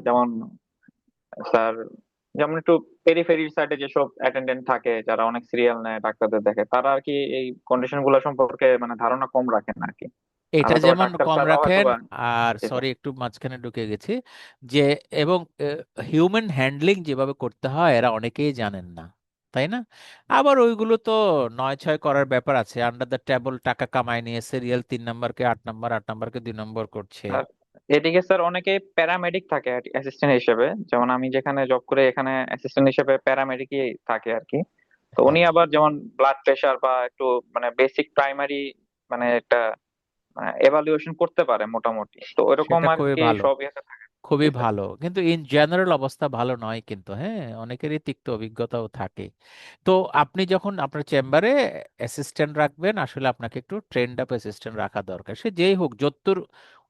যেমন স্যার, যেমন একটু পেরিফেরি সাইডে যেসব অ্যাটেন্ডেন্ট থাকে যারা অনেক সিরিয়াল নেয় ডাক্তারদের দেখে, তারা আর কি এই কন্ডিশন গুলো সম্পর্কে মানে ধারণা কম রাখেন আর কি। আর এটা হয়তো যেমন ডাক্তার কম স্যাররাও হয়তো রাখেন, বা। আর জি স্যার। সরি একটু মাঝখানে ঢুকে গেছি, যে এবং হিউম্যান হ্যান্ডলিং যেভাবে করতে হয় এরা অনেকেই জানেন না, তাই না? আবার ওইগুলো তো নয় ছয় করার ব্যাপার আছে, আন্ডার দ্য টেবল টাকা কামায় নিয়ে সিরিয়াল 3 নাম্বারকে 8 নাম্বার, 8 নাম্বারকে 2 নম্বর করছে। আর এদিকে স্যার অনেকে প্যারামেডিক থাকে অ্যাসিস্ট্যান্ট হিসেবে, যেমন আমি যেখানে জব করে এখানে অ্যাসিস্ট্যান্ট হিসেবে প্যারামেডিকই থাকে আর কি। তো উনি হ্যাঁ, আবার যেমন ব্লাড প্রেশার বা একটু মানে বেসিক প্রাইমারি মানে একটা এভালুয়েশন করতে পারে মোটামুটি, তো ওইরকম সেটা আর খুবই কি ভালো, সব ইয়েতে থাকে। খুবই জি স্যার। ভালো, কিন্তু ইন জেনারেল অবস্থা ভালো নয় কিন্তু, হ্যাঁ, অনেকেরই তিক্ত অভিজ্ঞতাও থাকে। তো আপনি যখন আপনার চেম্বারে অ্যাসিস্ট্যান্ট রাখবেন, আসলে আপনাকে একটু ট্রেন্ড আপ অ্যাসিস্ট্যান্ট রাখা দরকার, সে যেই হোক, যতদূর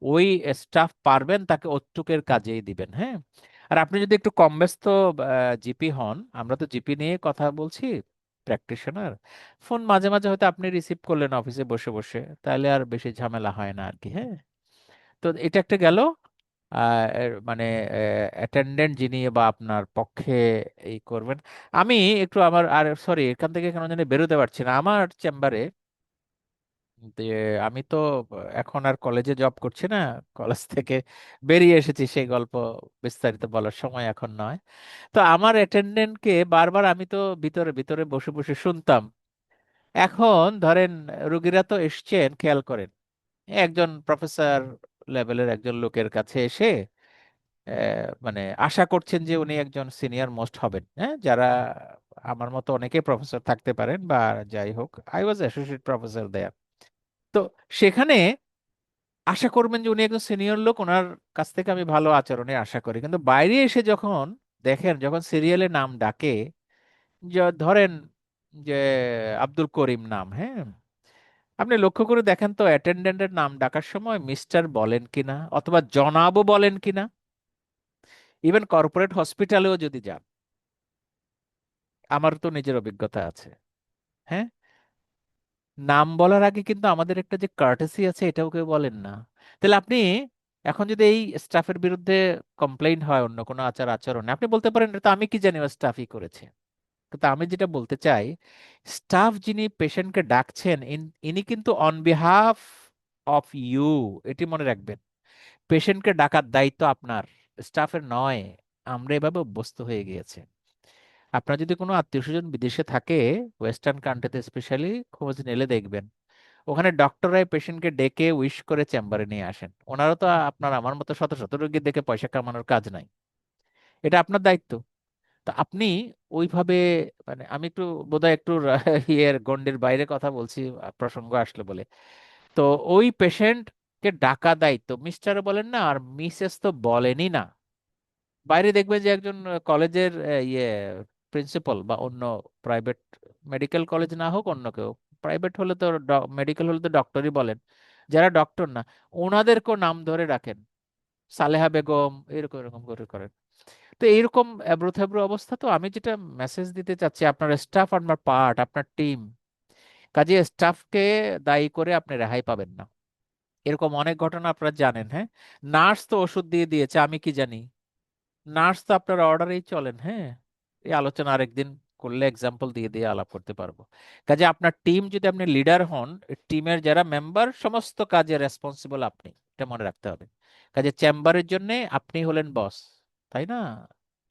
ওই স্টাফ পারবেন তাকে অতটুকের কাজেই দিবেন, হ্যাঁ। আর আপনি যদি একটু কম ব্যস্ত জিপি হন, আমরা তো জিপি নিয়ে কথা বলছি, প্র্যাকটিশনার, ফোন মাঝে মাঝে হয়তো আপনি রিসিভ করলেন অফিসে বসে বসে, তাহলে আর বেশি ঝামেলা হয় না আর কি, হ্যাঁ। তো এটা একটা গেল, মানে অ্যাটেন্ডেন্ট যিনি বা আপনার পক্ষে এই করবেন। আমি একটু আমার, আর সরি এখান থেকে কেন জানি বেরোতে পারছি না আমার চেম্বারে, আমি তো এখন আর কলেজে জব করছি না, কলেজ থেকে বেরিয়ে এসেছি, সেই গল্প বিস্তারিত বলার সময় এখন নয়। তো আমার অ্যাটেন্ডেন্টকে বারবার আমি তো ভিতরে ভিতরে বসে বসে শুনতাম। এখন ধরেন রুগীরা তো এসছেন, খেয়াল করেন, একজন প্রফেসর লেভেলের একজন লোকের কাছে এসে মানে আশা করছেন যে উনি একজন সিনিয়র মোস্ট হবেন, হ্যাঁ, যারা আমার মতো অনেকে প্রফেসর থাকতে পারেন বা যাই হোক, আই ওয়াজ অ্যাসোসিয়েট প্রফেসর দেয়ার। তো সেখানে আশা করবেন যে উনি একজন সিনিয়র লোক, ওনার কাছ থেকে আমি ভালো আচরণের আশা করি, কিন্তু বাইরে এসে যখন দেখেন, যখন সিরিয়ালে নাম ডাকে, ধরেন যে আব্দুল করিম নাম, হ্যাঁ, আপনি লক্ষ্য করে দেখেন তো অ্যাটেন্ডেন্টের নাম ডাকার সময় মিস্টার বলেন কিনা অথবা জনাবও বলেন কিনা। ইভেন কর্পোরেট হসপিটালেও যদি যান, আমার তো নিজের অভিজ্ঞতা আছে, হ্যাঁ, নাম বলার আগে কিন্তু আমাদের একটা যে কার্টেসি আছে, এটাও কেউ বলেন না। তাহলে আপনি এখন যদি এই স্টাফের বিরুদ্ধে কমপ্লেইন হয় অন্য কোনো আচার আচরণে, আপনি বলতে পারেন এটা তো আমি কি জানি, স্টাফই করেছে। কিন্তু আমি যেটা বলতে চাই, স্টাফ যিনি পেশেন্টকে ডাকছেন, ইনি কিন্তু অন বিহাফ অফ ইউ, এটি মনে রাখবেন। পেশেন্টকে ডাকার দায়িত্ব আপনার, স্টাফের নয়। আমরা এভাবে অভ্যস্ত হয়ে গিয়েছে। আপনার যদি কোনো আত্মীয় স্বজন বিদেশে থাকে, ওয়েস্টার্ন কান্ট্রিতে স্পেশালি, খোঁজ নিলে দেখবেন ওখানে ডক্টররাই পেশেন্টকে ডেকে উইশ করে চেম্বারে নিয়ে আসেন। ওনারও তো আপনার আমার মতো শত শত রোগী দেখে পয়সা কামানোর কাজ নাই, এটা আপনার দায়িত্ব। তো আপনি ওইভাবে, মানে আমি একটু বোধহয় একটু ইয়ের গন্ডির বাইরে কথা বলছি, প্রসঙ্গ আসলে বলে। তো ওই পেশেন্ট কে ডাকা দায়িত্ব মিস্টার বলেন না, আর মিসেস তো বলেনই না। বাইরে দেখবেন যে একজন কলেজের প্রিন্সিপাল বা অন্য প্রাইভেট, মেডিকেল কলেজ না হোক অন্য কেউ, প্রাইভেট হলে তো মেডিকেল হলে তো ডক্টরই বলেন, যারা ডক্টর না ওনাদেরকেও নাম ধরে রাখেন, সালেহা বেগম, এরকম এরকম করে করেন। তো এইরকম এবড়ো থেবড়ো অবস্থা। তো আমি যেটা মেসেজ দিতে চাচ্ছি, আপনার স্টাফ আপনার পার্ট, আপনার টিম, কাজে স্টাফকে দায়ী করে আপনি রেহাই পাবেন না। এরকম অনেক ঘটনা আপনারা জানেন। হ্যাঁ, নার্স তো ওষুধ দিয়ে দিয়েছে, আমি কি জানি? নার্স তো আপনার অর্ডারেই চলেন। হ্যাঁ, এই আলোচনা আরেকদিন করলে এক্সাম্পল দিয়ে দিয়ে আলাপ করতে পারবো। কাজে আপনার টিম, যদি আপনি লিডার হন, টিমের যারা মেম্বার সমস্ত কাজে রেসপন্সিবল আপনি, এটা মনে রাখতে হবে। কাজে চেম্বারের জন্য আপনি হলেন বস, তাই না?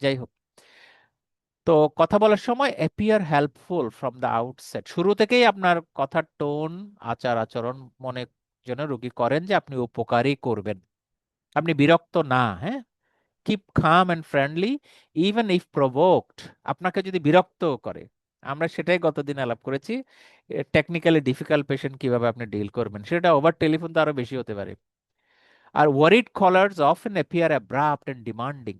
যাই হোক, তো কথা বলার সময় appear helpful from the outset, শুরু থেকেই আপনার কথার টোন, আচার আচরণ মনে যেন রোগী করেন যে আপনি উপকারী করবেন, আপনি বিরক্ত না। হ্যাঁ, keep calm and friendly even if প্রভোকড, আপনাকে যদি বিরক্ত করে। আমরা সেটাই গতদিন আলাপ করেছি, টেকনিক্যালি ডিফিকাল্ট পেশেন্ট কিভাবে আপনি ডিল করবেন, সেটা ওভার টেলিফোন তো আরো বেশি হতে পারে। আর worried callers often appear abrupt and demanding,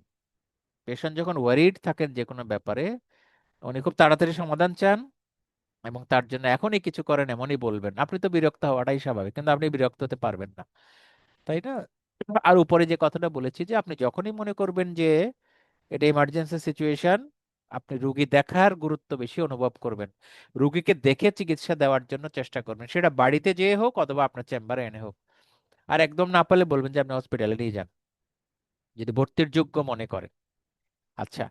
patient যখন ওয়ারিড থাকেন যে কোনো ব্যাপারে, উনি খুব তাড়াতাড়ি সমাধান চান এবং তার জন্য এখনই কিছু করেন এমনই বলবেন। আপনি তো বিরক্ত হওয়াটাই স্বাভাবিক, কিন্তু আপনি বিরক্ত হতে পারবেন না, তাই না? আর উপরে যে কথাটা বলেছি, যে আপনি যখনই মনে করবেন যে এটা ইমার্জেন্সি সিচুয়েশন, আপনি রুগী দেখার গুরুত্ব বেশি অনুভব করবেন, রুগীকে দেখে চিকিৎসা দেওয়ার জন্য চেষ্টা করবেন, সেটা বাড়িতে যেয়ে হোক অথবা আপনার চেম্বারে এনে হোক। আর একদম না পারলে বলবেন যে আপনি হসপিটালে নিয়ে যান, যদি ভর্তির যোগ্য মনে করেন। আচ্ছা,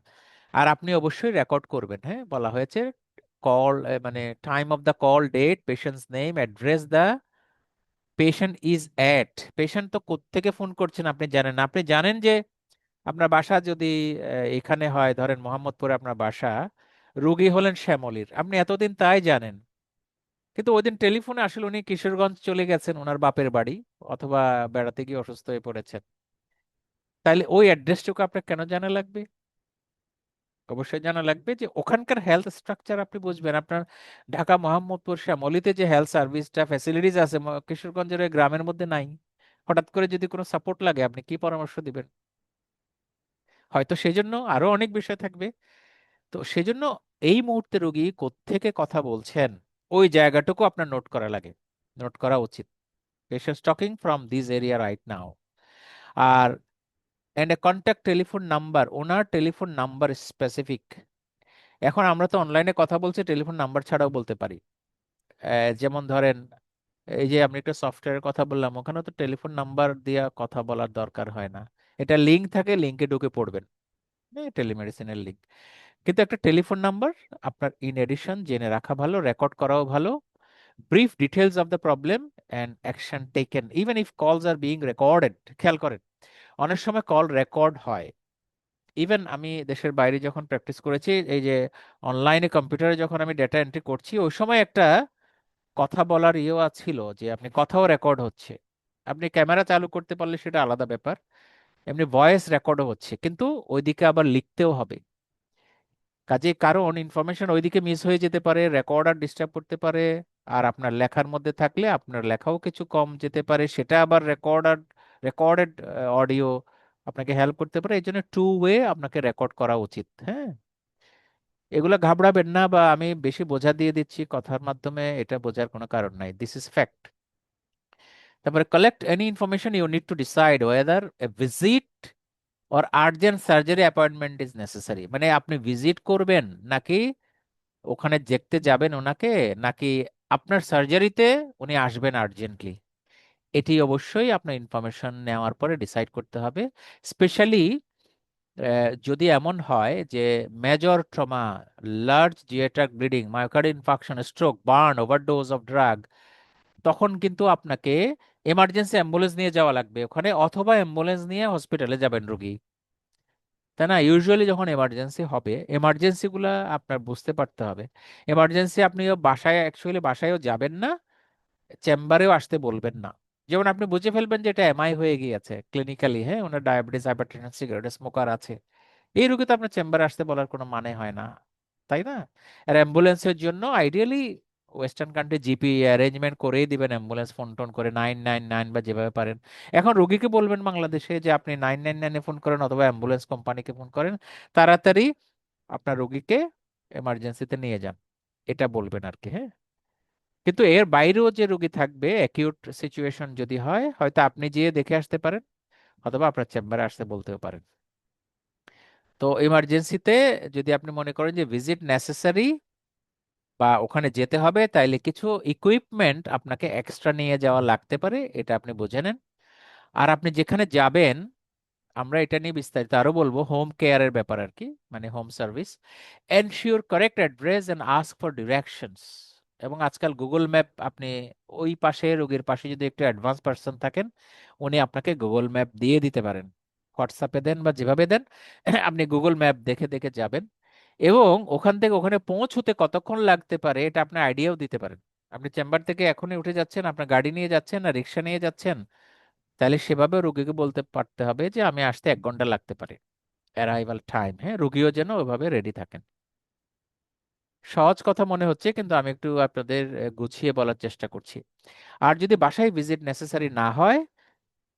আর আপনি অবশ্যই রেকর্ড করবেন। হ্যাঁ, বলা হয়েছে কল, মানে time of the call, date, patient's name, address, the patient is at. Patient তো কোত্থেকে ফোন করছেন আপনি জানেন না। আপনি জানেন যে আপনার বাসা যদি এখানে হয়, ধরেন মোহাম্মদপুরে আপনার বাসা, রুগী হলেন শ্যামলীর, আপনি এতদিন তাই জানেন, কিন্তু ওই দিন টেলিফোনে আসলে উনি কিশোরগঞ্জ চলে গেছেন ওনার বাপের বাড়ি, অথবা বেড়াতে গিয়ে অসুস্থ হয়ে পড়েছেন। তাইলে ওই অ্যাড্রেসটুকু আপনার কেন জানা লাগবে? অবশ্যই জানা লাগবে যে ওখানকার হেলথ স্ট্রাকচার আপনি বুঝবেন। আপনার ঢাকা মোহাম্মদপুর শ্যামলীতে যে হেলথ সার্ভিসটা ফ্যাসিলিটিস আছে, কিশোরগঞ্জের ওই গ্রামের মধ্যে নাই। হঠাৎ করে যদি কোনো সাপোর্ট লাগে, আপনি কি পরামর্শ দিবেন? হয়তো সেজন্য আরো অনেক বিষয় থাকবে। তো সেজন্য এই মুহূর্তে রোগী কোত্থেকে কথা বলছেন, ওই জায়গাটুকু আপনার নোট করা লাগে, নোট করা উচিত। Patients talking from this area right now. আর and a contact telephone number, ওনার টেলিফোন নাম্বার স্পেসিফিক। এখন আমরা তো অনলাইনে কথা বলছি, টেলিফোন নাম্বার ছাড়াও বলতে পারি। যেমন ধরেন, এই যে আমি একটা সফটওয়্যারের কথা বললাম, ওখানে তো টেলিফোন নাম্বার দিয়ে কথা বলার দরকার হয় না, এটা লিংক থাকে, লিংকে ঢুকে পড়বেন, টেলিমেডিসিনের লিংক। কিন্তু একটা টেলিফোন নাম্বার আপনার ইন এডিশন জেনে রাখা ভালো, রেকর্ড করাও ভালো। Brief details of the problem and action taken even if কলস আর বিং রেকর্ডেড। খেয়াল করেন, অনেক সময় কল রেকর্ড হয়। ইভেন আমি দেশের বাইরে যখন প্র্যাকটিস করেছি, এই যে অনলাইনে কম্পিউটারে যখন আমি ডেটা এন্ট্রি করছি, ওই সময় একটা কথা বলার ইয়েও ছিল যে আপনি কথাও রেকর্ড হচ্ছে। আপনি ক্যামেরা চালু করতে পারলে সেটা আলাদা ব্যাপার, এমনি ভয়েস রেকর্ডও হচ্ছে, কিন্তু ওইদিকে আবার লিখতেও হবে। কাজে কারণ ইনফরমেশন ওইদিকে মিস হয়ে যেতে পারে, রেকর্ডার ডিস্টার্ব করতে পারে। আর আপনার লেখার মধ্যে থাকলে আপনার লেখাও কিছু কম যেতে পারে, সেটা আবার রেকর্ডেড অডিও আপনাকে হেল্প করতে পারে। এই জন্য টু ওয়ে আপনাকে রেকর্ড করা উচিত। হ্যাঁ, এগুলো ঘাবড়াবেন না, বা আমি বেশি বোঝা দিয়ে দিচ্ছি কথার মাধ্যমে, এটা বোঝার কোনো কারণ নাই, দিস ইজ ফ্যাক্ট। তারপরে collect any information, you need to decide whether a visit or urgent surgery appointment is necessary. মানে আপনি ভিজিট করবেন নাকি ওখানে দেখতে যাবেন ওনাকে, নাকি আপনার সার্জারিতে উনি আসবেন আর্জেন্টলি, এটি অবশ্যই আপনার ইনফরমেশন নেওয়ার পরে ডিসাইড করতে হবে। স্পেশালি যদি এমন হয় যে major trauma, large GI tract bleeding, myocardial infarction, stroke, burn, overdose of drug, তখন কিন্তু আপনাকে এমার্জেন্সি অ্যাম্বুলেন্স নিয়ে যাওয়া লাগবে ওখানে, অথবা অ্যাম্বুলেন্স নিয়ে হসপিটালে যাবেন রোগী, তাই না? ইউজুয়ালি যখন এমার্জেন্সি হবে, এমার্জেন্সি গুলা আপনার বুঝতে পারতে হবে। এমার্জেন্সি আপনিও বাসায়, অ্যাকচুয়ালি বাসায়ও যাবেন না, চেম্বারেও আসতে বলবেন না। যেমন আপনি বুঝে ফেলবেন যে এটা এমআই হয়ে গিয়েছে ক্লিনিক্যালি, হ্যাঁ, ওনার ডায়াবেটিস, হাইপারটেনশন, সিগারেট স্মোকার আছে, এই রোগী তো আপনার চেম্বারে আসতে বলার কোনো মানে হয় না, তাই না? আর অ্যাম্বুলেন্সের জন্য ideally western country GP arrangement করেই দিবেন, অ্যাম্বুলেন্স ফোন টোন করে 999 বা যেভাবে পারেন। এখন রোগীকে বলবেন বাংলাদেশে যে আপনি 999-এ ফোন করেন অথবা অ্যাম্বুলেন্স কোম্পানিকে ফোন করেন, তাড়াতাড়ি আপনার রোগীকে এমার্জেন্সিতে নিয়ে যান, এটা বলবেন আর কি। হ্যাঁ, কিন্তু এর বাইরেও যে রোগী থাকবে, অ্যাকিউট সিচুয়েশন যদি হয়, হয়তো আপনি যেয়ে দেখে আসতে পারেন অথবা আপনার চেম্বারে আসতে বলতেও পারেন। তো ইমার্জেন্সিতে যদি আপনি মনে করেন যে ভিজিট নেসেসারি বা ওখানে যেতে হবে, তাইলে কিছু ইকুইপমেন্ট আপনাকে এক্সট্রা নিয়ে যাওয়া লাগতে পারে, এটা আপনি বুঝে নেন। আর আপনি যেখানে যাবেন, আমরা এটা নিয়ে বিস্তারিত আরো বলবো, হোম কেয়ারের ব্যাপার আর কি, মানে home service. Ensure correct address and ask for directions. এবং আজকাল গুগল ম্যাপ, আপনি ওই পাশে রোগীর পাশে যদি একটু অ্যাডভান্স পার্সন থাকেন, উনি আপনাকে গুগল ম্যাপ দিয়ে দিতে পারেন। হোয়াটসঅ্যাপে দেন বা যেভাবে দেন, আপনি গুগল ম্যাপ দেখে দেখে যাবেন। এবং ওখান থেকে ওখানে পৌঁছতে কতক্ষণ লাগতে পারে এটা আপনার আইডিয়াও দিতে পারেন। আপনি চেম্বার থেকে এখনই উঠে যাচ্ছেন, আপনার গাড়ি নিয়ে যাচ্ছেন না রিক্সা নিয়ে যাচ্ছেন, তাহলে সেভাবে রোগীকে বলতে পারতে হবে যে আমি আসতে 1 ঘন্টা লাগতে পারে, অ্যারাইভাল টাইম। হ্যাঁ, রোগীও যেন ওইভাবে রেডি থাকেন। সহজ কথা মনে হচ্ছে, কিন্তু আমি একটু আপনাদের গুছিয়ে বলার চেষ্টা করছি। আর যদি বাসায় ভিজিট নেসেসারি না হয়,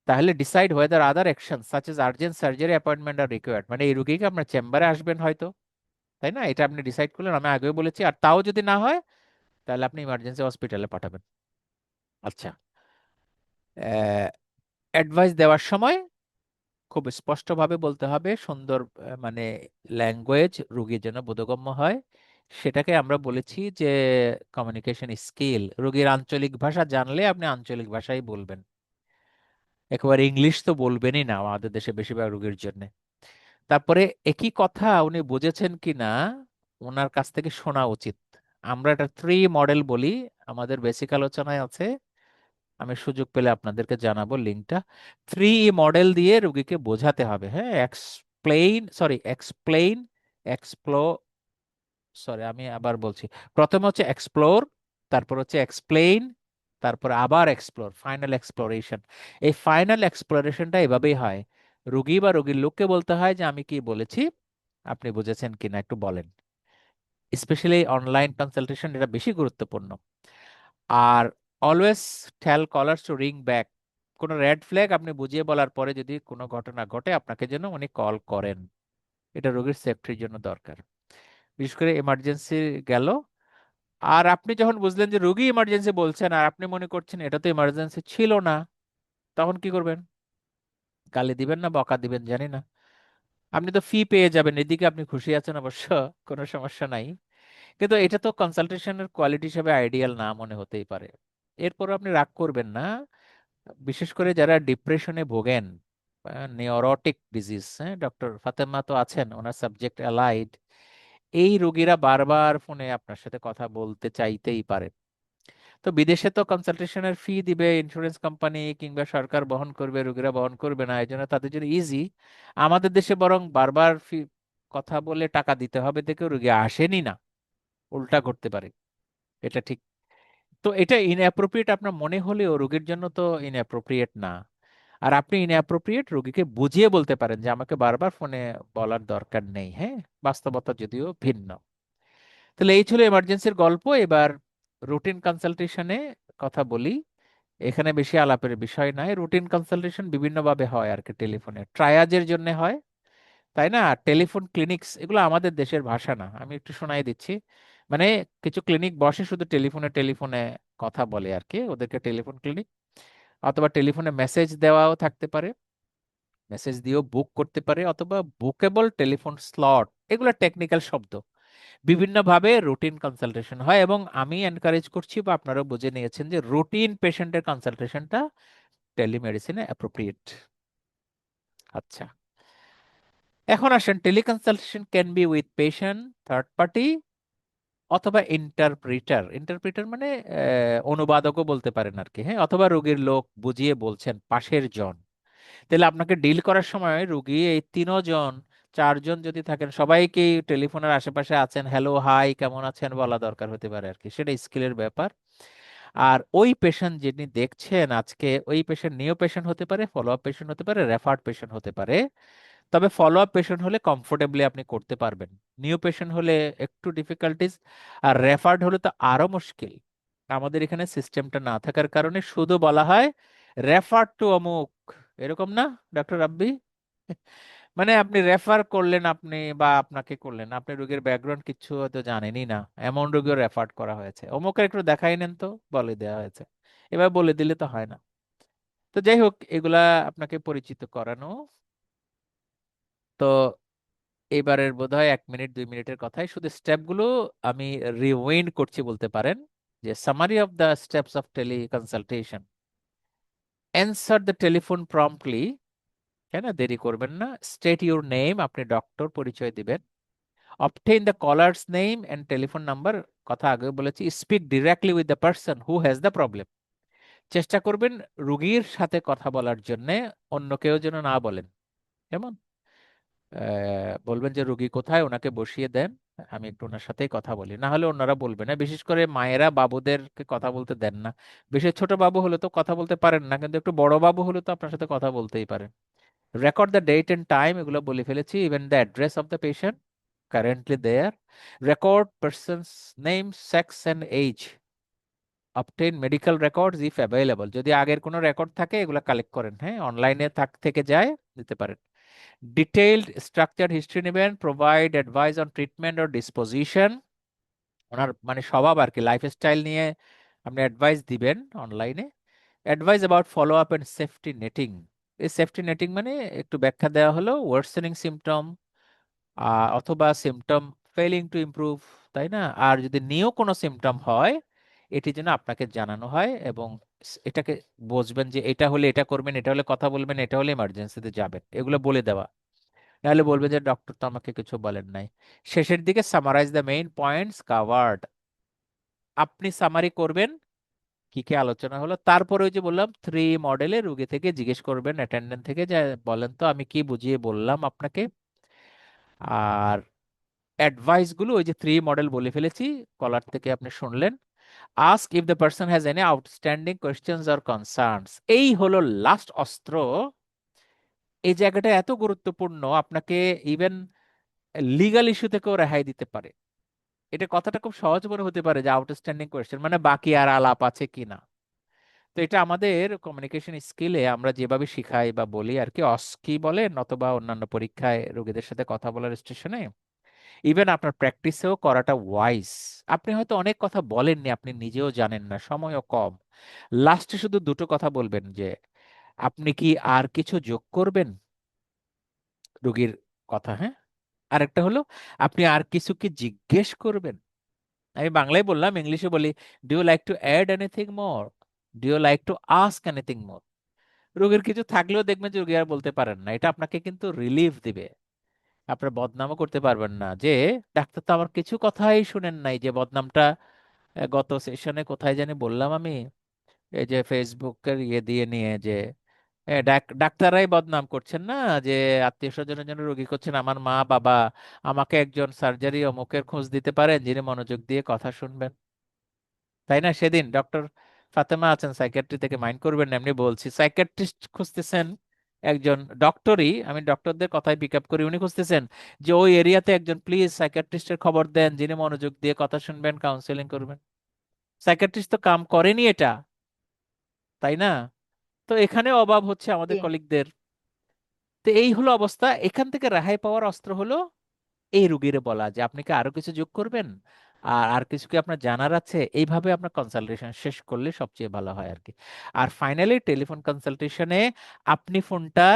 তাহলে ডিসাইড ওয়েদার আদার action such as urgent surgery appointment আর রিকোয়ার্ড। মানে এই রোগীকে আপনার চেম্বারে আসবেন হয়তো, তাই না? এটা আপনি ডিসাইড করলেন, আমি আগেও বলেছি। আর তাও যদি না হয়, তাহলে আপনি ইমার্জেন্সি হসপিটালে পাঠাবেন। আচ্ছা, অ্যাডভাইস দেওয়ার সময় খুব স্পষ্টভাবে বলতে হবে, সুন্দর মানে ল্যাঙ্গুয়েজ রোগীর জন্য বোধগম্য হয়। সেটাকে আমরা বলেছি যে কমিউনিকেশন স্কিল। রোগীর আঞ্চলিক ভাষা জানলে আপনি আঞ্চলিক ভাষাই বলবেন, একেবারে ইংলিশ তো বলবেনই না আমাদের দেশে বেশিরভাগ রোগীর জন্য। তারপরে একই কথা উনি বুঝেছেন কিনা ওনার কাছ থেকে শোনা উচিত। আমরা এটা 3 মডেল বলি, আমাদের বেসিক আলোচনায় আছে, আমি সুযোগ পেলে আপনাদেরকে জানাবো লিঙ্কটা। 3 মডেল দিয়ে রোগীকে বোঝাতে হবে। হ্যাঁ, এক্সপ্লেইন, এক্সপ্লো সরি আমি আবার বলছি, প্রথমে হচ্ছে এক্সপ্লোর, তারপর হচ্ছে এক্সপ্লেইন, তারপর আবার এক্সপ্লোর, ফাইনাল এক্সপ্লোরেশন। এই ফাইনাল এক্সপ্লোরেশনটা এভাবেই হয়, রোগী বা রোগীর লোককে বলতে হয় যে আমি কি বলেছি, আপনি বুঝেছেন কিনা একটু বলেন। স্পেশালি অনলাইন কনসালটেশন এটা বেশি গুরুত্বপূর্ণ। আর always tell callers to ring back. কোনো রেড ফ্ল্যাগ আপনি বুঝিয়ে বলার পরে যদি কোনো ঘটনা ঘটে, আপনাকে যেন উনি কল করেন, এটা রোগীর সেফটির জন্য দরকার, বিশেষ করে এমার্জেন্সি গেল। আর আপনি যখন বুঝলেন যে রোগী ইমার্জেন্সি বলছেন আর আপনি মনে করছেন এটা তো ইমার্জেন্সি ছিল না, তখন কি করবেন? গালি দিবেন না বকা দিবেন জানি না, আপনি তো ফি পেয়ে যাবেন, এদিকে আপনি খুশি আছেন অবশ্য, কোনো সমস্যা নাই। কিন্তু এটা তো কনসালটেশনের কোয়ালিটি হিসেবে আইডিয়াল না মনে হতেই পারে। এরপর আপনি রাগ করবেন না, বিশেষ করে যারা ডিপ্রেশনে ভোগেন, নিওরোটিক ডিজিজ, হ্যাঁ, ডক্টর ফাতেমা তো আছেন, ওনার সাবজেক্ট অ্যালাইড, এই রোগীরা বারবার ফোনে আপনার সাথে কথা বলতে চাইতেই পারে। তো বিদেশে তো কনসালটেশনের ফি দিবে ইন্স্যুরেন্স কোম্পানি কিংবা সরকার বহন করবে, রোগীরা বহন করবে না, এই জন্য তাদের জন্য ইজি। আমাদের দেশে বরং বারবার ফি কথা বলে টাকা দিতে হবে দেখে রোগী আসেনি না, উল্টা করতে পারে, এটা ঠিক। তো এটা ইনঅ্যাপ্রোপ্রিয়েট আপনার মনে হলেও রোগীর জন্য তো ইনঅ্যাপ্রোপ্রিয়েট না। আর আপনি ইনঅ্যাপ্রোপ্রিয়েট রোগীকে বুঝিয়ে বলতে পারেন যে আমাকে বারবার ফোনে বলার দরকার নেই। হ্যাঁ, বাস্তবতা যদিও ভিন্ন। তাহলে এই ছিল এমার্জেন্সির গল্প। এবার রুটিন কনসালটেশনে কথা বলি। এখানে বেশি আলাপের বিষয় নাই। রুটিন কনসালটেশন বিভিন্নভাবে হয় আর কি, টেলিফোনে ট্রায়াজের জন্য হয়, তাই না? টেলিফোন ক্লিনিক্স, এগুলো আমাদের দেশের ভাষা না, আমি একটু শোনাই দিচ্ছি। মানে কিছু ক্লিনিক বসে শুধু টেলিফোনে টেলিফোনে কথা বলে আর কি, ওদেরকে টেলিফোন ক্লিনিক। অথবা টেলিফোনে মেসেজ দেওয়াও থাকতে পারে, মেসেজ দিয়েও বুক করতে পারে, অথবা বুকেবল টেলিফোন স্লট, এগুলো টেকনিক্যাল শব্দ। বিভিন্নভাবে রুটিন কনসালটেশন হয় এবং আমি এনকারেজ করছি বা আপনারাও বুঝে নিয়েছেন যে রুটিন পেশেন্টের কনসালটেশনটা টেলিমেডিসিনে অ্যাপ্রোপ্রিয়েট। আচ্ছা, এখন আসেন, teleconsultation can be with patient, third party, অথবা ইন্টারপ্রিটার। ইন্টারপ্রিটার মানে অনুবাদকও বলতে পারেন আর কি। হ্যাঁ, অথবা রোগীর লোক বুঝিয়ে বলছেন, পাশের জন। তাহলে আপনাকে ডিল করার সময় রুগী এই 3জন 4জন যদি থাকেন, সবাইকে টেলিফোনের আশেপাশে আছেন, হ্যালো হাই কেমন আছেন বলা দরকার হতে পারে আর কি, সেটা স্কিলের ব্যাপার। আর ওই পেশেন্ট যিনি দেখছেন আজকে, ওই পেশেন্ট নিউ পেশেন্ট হতে পারে, ফলো আপ পেশেন্ট হতে পারে, রেফার্ড পেশেন্ট হতে পারে। তবে ফলো আপ পেশেন্ট হলে কমফোর্টেবলি আপনি করতে পারবেন, নিউ পেশেন্ট হলে একটু ডিফিকাল্টিস, আর রেফার্ড হলে তো আরো মুশকিল। আমাদের এখানে সিস্টেমটা না থাকার কারণে শুধু বলা হয় রেফার টু অমুক, এরকম না ডক্টর রাব্বি? মানে আপনি রেফার করলেন, আপনি বা আপনাকে করলেন, আপনি রোগীর ব্যাকগ্রাউন্ড কিছু হয়তো জানেনই না, এমন রোগীও রেফার করা হয়েছে, অমুকের একটু দেখাই নেন তো, বলে দেওয়া হয়েছে। এবার বলে দিলে তো হয় না। তো যাই হোক, এগুলা আপনাকে পরিচিত করানো। তো এবারের বোধহয় 1 মিনিট 2 মিনিটের কথাই শুধু স্টেপগুলো আমি রিউইন্ড করছি বলতে পারেন। যে summary of the steps of teleconsultation: answer the telephone promptly, তাই না, দেরি করবেন না। স্টেট ইউর নেম, আপনি ডক্টর পরিচয় দিবেন। Obtain the caller's name and telephone number, কথা আগে বলেছি। Speak directly with the person who has the problem, চেষ্টা করবেন রুগীর সাথে কথা বলার জন্য, অন্য কেউ যেন না বলেন। যেমন বলবেন যে রুগী কোথায়, ওনাকে বসিয়ে দেন, আমি একটু ওনার সাথেই কথা বলি, না হলে অন্যরা বলবে না। বিশেষ করে মায়েরা বাবুদেরকে কথা বলতে দেন না। বেশি ছোট বাবু হলে তো কথা বলতে পারেন না, কিন্তু একটু বড় বাবু হলে তো আপনার সাথে কথা বলতেই পারেন। Record the date and time, এগুলো বলে ফেলেছি। Even the address of the patient currently there. Record person's name, sex and age. Obtain medical records if available, যদি আগের কোনো রেকর্ড থাকে এগুলো কালেক্ট করেন, হ্যাঁ, অনলাইনে থেকে যায়, দিতে পারেন। ডিটেইলড স্ট্রাকচার হিস্ট্রি নেবেন। Provide advice on treatment or disposition, ওনার মানে স্বভাব আর কি, লাইফস্টাইল নিয়ে আপনি অ্যাডভাইস দিবেন অনলাইনে। Advice about follow up and safety netting, এই সেফটি নেটিং মানে একটু ব্যাখ্যা দেওয়া হলো ওয়ার্সেনিং সিমটম অথবা সিমটম ফেলিং টু ইমপ্রুভ, তাই না। আর যদি নিউ কোনো সিমটম হয় এটি যেন আপনাকে জানানো হয়, এবং এটাকে বুঝবেন যে এটা হলে এটা করবেন, এটা হলে কথা বলবেন, এটা হলে ইমার্জেন্সিতে যাবেন, এগুলো বলে দেওয়া। নাহলে বলবেন যে ডক্টর তো আমাকে কিছু বলেন নাই। শেষের দিকে summarise the main points covered, আপনি সামারি করবেন কি কি আলোচনা হলো। তারপরে ওই যে বললাম 3 মডেলে রুগী থেকে জিজ্ঞেস করবেন, অ্যাটেন্ডেন্ট থেকে, যে বলেন তো আমি কি বুঝিয়ে বললাম আপনাকে। আর অ্যাডভাইস গুলো ওই যে 3 মডেল বলে ফেলেছি, কলার থেকে আপনি শুনলেন। Ask if the person has any outstanding questions or concerns, এই হলো লাস্ট অস্ত্র। এই জায়গাটা এত গুরুত্বপূর্ণ, আপনাকে ইভেন লিগাল ইস্যু থেকেও রেহাই দিতে পারে। এটা কথাটা খুব সহজ মনে হতে পারে যে আউটস্ট্যান্ডিং কোয়েশ্চেন মানে বাকি আর আলাপ আছে কিনা। তো এটা আমাদের কমিউনিকেশন স্কিলে আমরা যেভাবে শিখাই বা বলি আর কি, অস্কি বলেন অথবা অন্যান্য পরীক্ষায় রোগীদের সাথে কথা বলার স্টেশনে, ইভেন আপনার প্র্যাকটিসেও করাটা ওয়াইজ। আপনি হয়তো অনেক কথা বলেননি, আপনি নিজেও জানেন না, সময়ও কম, লাস্টে শুধু দুটো কথা বলবেন যে আপনি কি আর কিছু যোগ করবেন, রোগীর কথা, হ্যাঁ। আরেকটা হলো আপনি আর কিছু কি জিজ্ঞেস করবেন। আমি বাংলায় বললাম, ইংলিশে বলি, do you like to add anything more, do you like to ask anything more. রোগীর কিছু থাকলেও দেখবেন যে রোগী আর বলতে পারেন না, এটা আপনাকে কিন্তু রিলিফ দিবে। আপনার বদনামও করতে পারবেন না যে ডাক্তার তো আমার কিছু কথাই শুনেন নাই, যে বদনামটা গত সেশনে কোথায় জানি বললাম আমি, এই যে ফেসবুকের ইয়ে দিয়ে নিয়ে যে ডাক্তাররাই বদনাম করছেন না, যে আত্মীয় স্বজনের জন্য রোগী করছেন, আমার মা বাবা, আমাকে একজন সার্জারি অমুকের খোঁজ দিতে পারেন যিনি মনোযোগ দিয়ে কথা শুনবেন, তাই না। সেদিন ডক্টর ফাতেমা আছেন সাইকিয়াট্রি থেকে, মাইন্ড করবেন না, এমনি বলছি, সাইকিয়াট্রিস্ট খুঁজতেছেন একজন, ডক্টরই, আমি ডক্টরদের কথাই পিক আপ করি, উনি খুঁজতেছেন যে ওই এরিয়াতে একজন প্লিজ সাইকিয়াট্রিস্টের খবর দেন যিনি মনোযোগ দিয়ে কথা শুনবেন, কাউন্সেলিং করবেন। সাইকিয়াট্রিস্ট তো কাম করেনি এটা, তাই না। তো এখানে অভাব হচ্ছে আমাদের জি। কলিগদের। তো এই হলো অবস্থা। এখান থেকে রেহাই পাওয়ার অস্ত্র হলো এই রুগীরে বলা যে আপনি কি আরো কিছু যোগ করবেন, আর আর কিছু কি আপনার জানার আছে, এইভাবে আপনার কনসালটেশন শেষ করলে সবচেয়ে ভালো হয় আর কি। আর ফাইনালি টেলিফোন কনসালটেশনে আপনি ফোনটা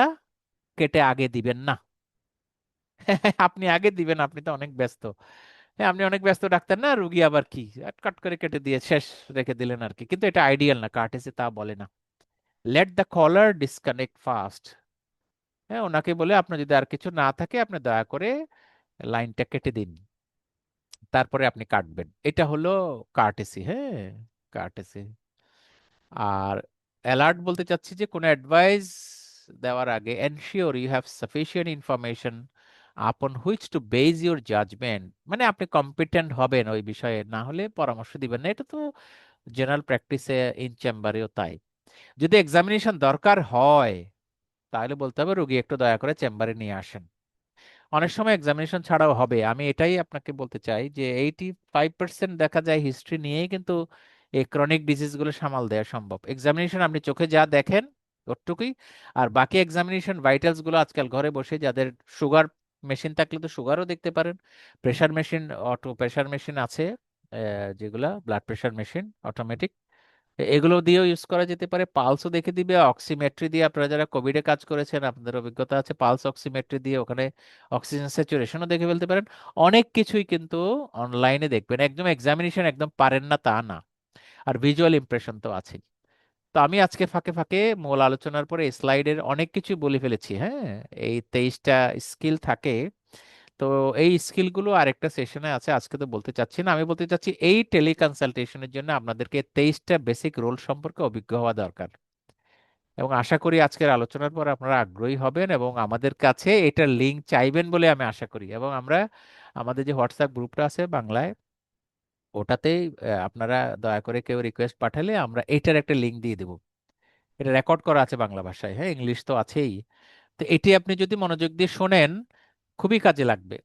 কেটে আগে দিবেন না। আপনি আগে দিবেন, আপনি তো অনেক ব্যস্ত। হ্যাঁ, আপনি অনেক ব্যস্ত ডাক্তার না, রুগী আবার কি কাট করে কেটে দিয়ে শেষ রেখে দিলেন আর কি, কিন্তু এটা আইডিয়াল না, কার্টেসি তা বলে না। Let the caller disconnect first, হ্যাঁ, ওনাকে বলে আপনার যদি আর কিছু না থাকে আপনি দয়া করে লাইনটা কেটে দিন, তারপরে আপনি কাটবেন। এটা হলো কার্টেসি, হ্যাঁ, কার্টেসি। আর অ্যালার্ট বলতে চাচ্ছি যে কোনো অ্যাডভাইস দেওয়ার আগে ensure you have sufficient information upon which to base your judgement, মানে আপনি কম্পিটেন্ট হবেন ওই বিষয়ে, না হলে পরামর্শ দিবেন না। এটা তো জেনারেল প্র্যাকটিসে, ইন চেম্বারেও তাই। যদি এক্সামিনেশন দরকার হয় তাহলে বলতে হবে রোগী একটু দয়া করে চেম্বারে নিয়ে আসেন। অনেক সময় এক্সামিনেশন ছাড়াও হবে, আমি এটাই আপনাকে বলতে চাই যে 85% দেখা যায় হিস্ট্রি নিয়েই কিন্তু এই ক্রনিক ডিজিজগুলো সামাল দেওয়া সম্ভব। এক্সামিনেশন আপনি চোখে যা দেখেন ওটুকুই, আর বাকি এক্সামিনেশন ভাইটালস গুলো আজকাল ঘরে বসে, যাদের সুগার মেশিন থাকলে তো সুগারও দেখতে পারেন, pressure machine, auto pressure machine আছে, যেগুলা ব্লাড প্রেশার মেশিন অটোমেটিক, এগুলো দিয়েও ইউজ করা যেতে পারে। পালসও দেখে দিবে, অক্সিমেট্রি দিয়ে, আপনারা যারা কোভিডে কাজ করেছেন আপনাদের অভিজ্ঞতা আছে, পালস অক্সিমেট্রি দিয়ে ওখানে অক্সিজেন স্যাচুরেশনও দেখে ফেলতে পারেন। অনেক কিছুই কিন্তু অনলাইনে দেখবেন, একদম এক্সামিনেশন একদম পারেন না তা না। আর ভিজুয়াল ইমপ্রেশন তো আছেই। তো আমি আজকে ফাঁকে ফাঁকে মূল আলোচনার পরে স্লাইডের অনেক কিছু বলে ফেলেছি, হ্যাঁ। এই 23টা স্কিল থাকে। তো এই স্কিলগুলো আরেকটা সেশনে আছে, আজকে তো বলতে চাচ্ছি না। আমি বলতে চাচ্ছি এই টেলিকনসালটেশনের জন্য আপনাদেরকে 23টা বেসিক রোল সম্পর্কে অভিজ্ঞ হওয়া দরকার। এবং আশা করি আজকের আলোচনার পর আপনারা আগ্রহী হবেন এবং আমাদের কাছে এটার লিঙ্ক চাইবেন বলে আমি আশা করি। এবং আমরা আমাদের যে হোয়াটসঅ্যাপ গ্রুপটা আছে বাংলায়, ওটাতেই আপনারা দয়া করে কেউ রিকোয়েস্ট পাঠালে আমরা এটার একটা লিঙ্ক দিয়ে দেবো। এটা রেকর্ড করা আছে বাংলা ভাষায়, হ্যাঁ, ইংলিশ তো আছেই। তো এটি আপনি যদি মনোযোগ দিয়ে শোনেন খুবই কাজে লাগবে।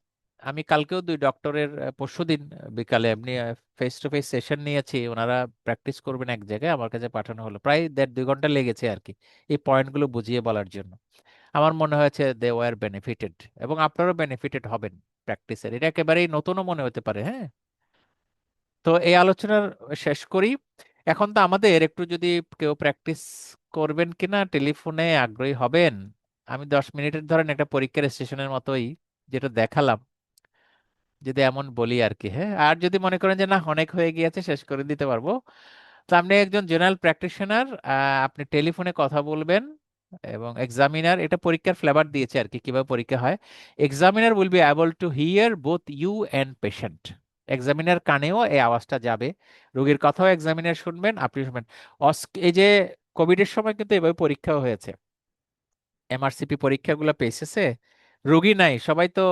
আমি কালকেও 2 ডক্টরের পরশুদিন বিকালে এমনি ফেস টু ফেস সেশন নিয়েছি, ওনারা প্র্যাকটিস করবেন এক জায়গায়, আমার কাছে পাঠানো হলো, প্রায় 1.5-2 ঘন্টা লেগেছে আর কি এই পয়েন্টগুলো বুঝিয়ে বলার জন্য। আমার মনে হয়েছে দে ওয়ার বেনিফিটেড, এবং আপনারাও বেনিফিটেড হবেন প্র্যাকটিসের। এটা একেবারেই নতুনও মনে হতে পারে, হ্যাঁ। তো এই আলোচনার শেষ করি। এখন তো আমাদের একটু যদি কেউ প্র্যাকটিস করবেন কিনা টেলিফোনে আগ্রহী হবেন, আমি 10 মিনিটের ধরেন একটা পরীক্ষার স্টেশনের মতোই যেটা দেখালাম, যদি এমন বলি আর কি, হ্যাঁ। আর যদি মনে করেন যে না অনেক হয়ে গিয়েছে শেষ করে দিতে পারবো, তো আপনি একজন জেনারেল প্র্যাকটিশনার, আপনি টেলিফোনে কথা বলবেন এবং এক্সামিনার, এটা পরীক্ষার ফ্লেভার দিয়েছে আর কি কিভাবে পরীক্ষা হয়। Examiner will be able to hear both you and patient. Examiner কানেও এই আওয়াজটা যাবে, রোগীর কথাও এক্সামিনার শুনবেন, আপনি শুনবেন। এই যে কোভিডের সময় কিন্তু এভাবে পরীক্ষাও হয়েছে, এমআরসিপি পরীক্ষাগুলো পেয়েছে, রোগী নাই, সবাই তো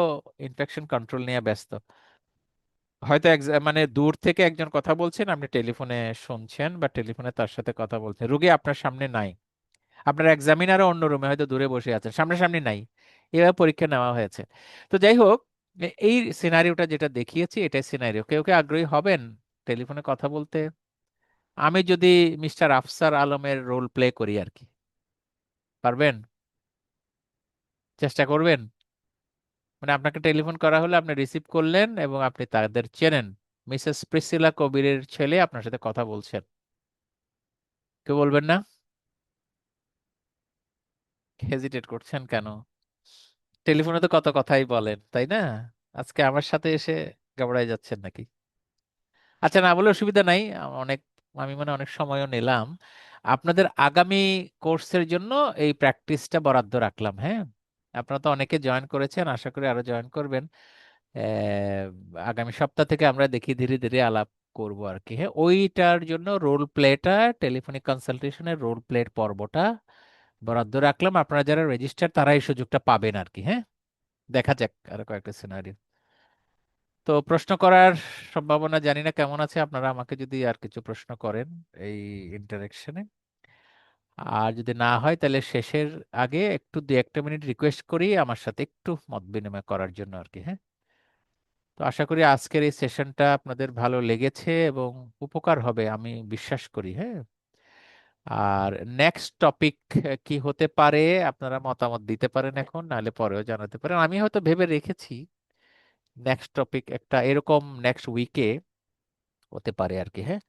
ইনফেকশন কন্ট্রোল নিয়ে ব্যস্ত। হয়তো মানে দূর থেকে একজন কথা বলছেন, আপনি টেলিফোনে শুনছেন বা টেলিফোনে তার সাথে কথা বলছেন, রোগী আপনার সামনে নাই, আপনার এক্সামিনারও অন্য রুমে হয়তো দূরে বসে আছেন, সামনাসামনি নাই। এভাবে পরীক্ষা নেওয়া হয়েছে। তো যাই হোক, এই সিনারিওটা যেটা দেখিয়েছি এটাই সিনারিও। কেউ কেউ আগ্রহী হবেন টেলিফোনে কথা বলতে? আমি যদি মিস্টার আফসার আলমের রোল প্লে করি আর কি, পারবেন? চেষ্টা করবেন? মানে আপনাকে টেলিফোন করা হলে আপনি রিসিভ করলেন এবং আপনি তাদের চেনেন, মিসেস প্রিসিলা কবিরের ছেলে আপনার সাথে কথা বলছেন, কেউ বলবেন না? হেজিটেট করছেন কেন? টেলিফোনে তো কত কথাই বলেন, তাই না? আজকে আমার সাথে এসে ঘাবড়ায় যাচ্ছেন নাকি? আচ্ছা, না বলে অসুবিধা নাই, অনেক, আমি মানে অনেক সময়ও নিলাম। আপনাদের আগামী কোর্সের জন্য এই প্র্যাকটিসটা বরাদ্দ রাখলাম, হ্যাঁ। আপনারা তো অনেকে জয়েন করেছেন, আশা করি আরো জয়েন করবেন। আগামী সপ্তাহ থেকে আমরা দেখি ধীরে ধীরে আলাপ করব আর কি, হ্যাঁ। ওইটার জন্য রোল প্লেটা, টেলিফোনিক কনসালটেশনের রোল প্লের পর্বটা বরাদ্দ রাখলাম। আপনারা যারা রেজিস্টার তারা এই সুযোগটা পাবেন আর কি, হ্যাঁ। দেখা যাক আরো কয়েকটা সিনারিও। তো প্রশ্ন করার সম্ভাবনা জানি না কেমন আছে, আপনারা আমাকে যদি আর কিছু প্রশ্ন করেন এই ইন্টারেকশনে। আর যদি না হয় তাহলে শেষের আগে একটু 2-1 মিনিট রিকোয়েস্ট করি আমার সাথে একটু মত বিনিময় করার জন্য আর কি, হ্যাঁ। তো আশা করি আজকের এই সেশনটা আপনাদের ভালো লেগেছে এবং উপকার হবে আমি বিশ্বাস করি, হ্যাঁ। আর নেক্সট টপিক কি হতে পারে আপনারা মতামত দিতে পারেন এখন, নাহলে পরেও জানাতে পারেন। আমি হয়তো ভেবে রেখেছি নেক্সট টপিক একটা এরকম নেক্সট উইকে হতে পারে আর কি, হ্যাঁ।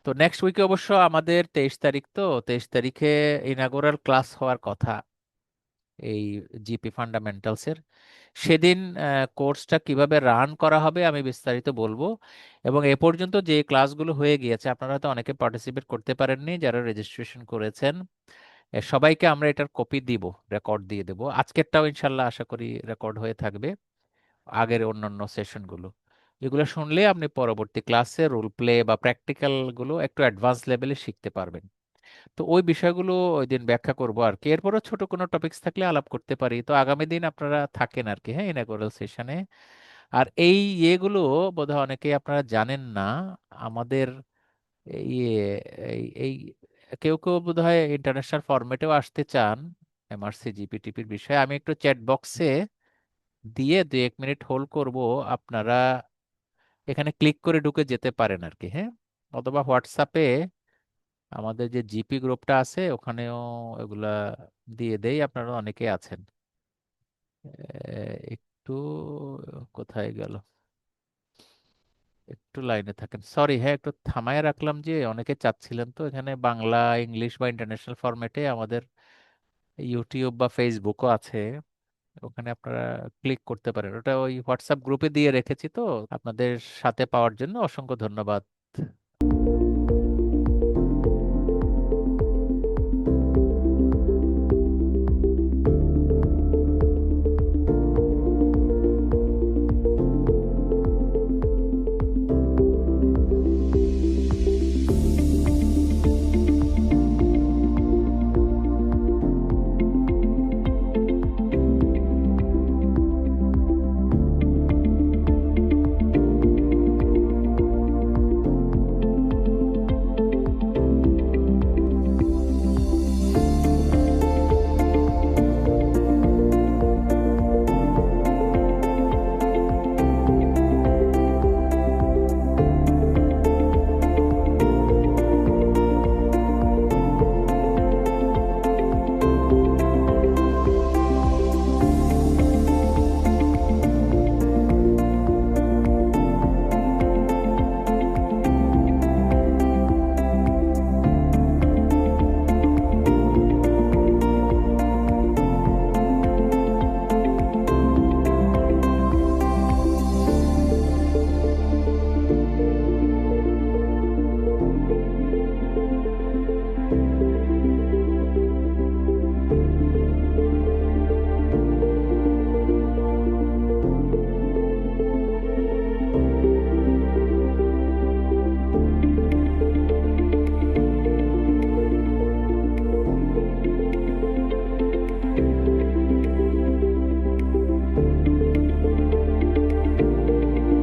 তো নেক্সট উইকে অবশ্য আমাদের 23 তারিখ, তো 23 তারিখে ইনাগোরাল ক্লাস হওয়ার কথা এই জিপি ফান্ডামেন্টালস এর। সেদিন কোর্সটা কিভাবে রান করা হবে আমি বিস্তারিত বলবো। এবং এ পর্যন্ত যে ক্লাসগুলো হয়ে গিয়েছে আপনারা হয়তো অনেকে পার্টিসিপেট করতে পারেননি, যারা রেজিস্ট্রেশন করেছেন সবাইকে আমরা এটার কপি দিব, রেকর্ড দিয়ে দেব। আজকেরটাও ইনশাল্লাহ আশা করি রেকর্ড হয়ে থাকবে, আগের অন্যান্য সেশনগুলো। এগুলো শুনলে আপনি পরবর্তী ক্লাসে রোল প্লে বা প্র্যাকটিক্যাল গুলো একটু অ্যাডভান্স লেভেলে শিখতে পারবেন। তো ওই বিষয়গুলো ওই দিন ব্যাখ্যা করবো আর কি। এরপরও ছোট কোনো টপিকস থাকলে আলাপ করতে পারি। তো আগামী দিন আপনারা থাকেন আর কি, হ্যাঁ, ইনাগোরাল সেশনে। আর এই ইয়েগুলো বোধহয় অনেকেই আপনারা জানেন না। আমাদের ইয়ে এই এই কেউ কেউ বোধহয় ইন্টারন্যাশনাল ফরম্যাটেও আসতে চান এমআরসি জিপিটিপির বিষয়ে। আমি একটু চ্যাট বক্সে দিয়ে 2-1 মিনিট হোল্ড করব, আপনারা এখানে ক্লিক করে ঢুকে যেতে পারেন আর কি, হ্যাঁ। অথবা হোয়াটসঅ্যাপে আমাদের যে জিপি গ্রুপটা আছে ওখানেও এগুলা দিয়ে দেই, আপনারা অনেকে আছেন। একটু কোথায় গেল, একটু লাইনে থাকেন, সরি। হ্যাঁ, একটু থামায় রাখলাম যে অনেকে চাচ্ছিলেন তো এখানে বাংলা, ইংলিশ বা ইন্টারন্যাশনাল ফরম্যাটে আমাদের ইউটিউব বা ফেসবুকও আছে, ওখানে আপনারা ক্লিক করতে পারেন। ওটা ওই হোয়াটসঅ্যাপ গ্রুপে দিয়ে রেখেছি, তো আপনাদের সাথে পাওয়ার জন্য অসংখ্য ধন্যবাদ।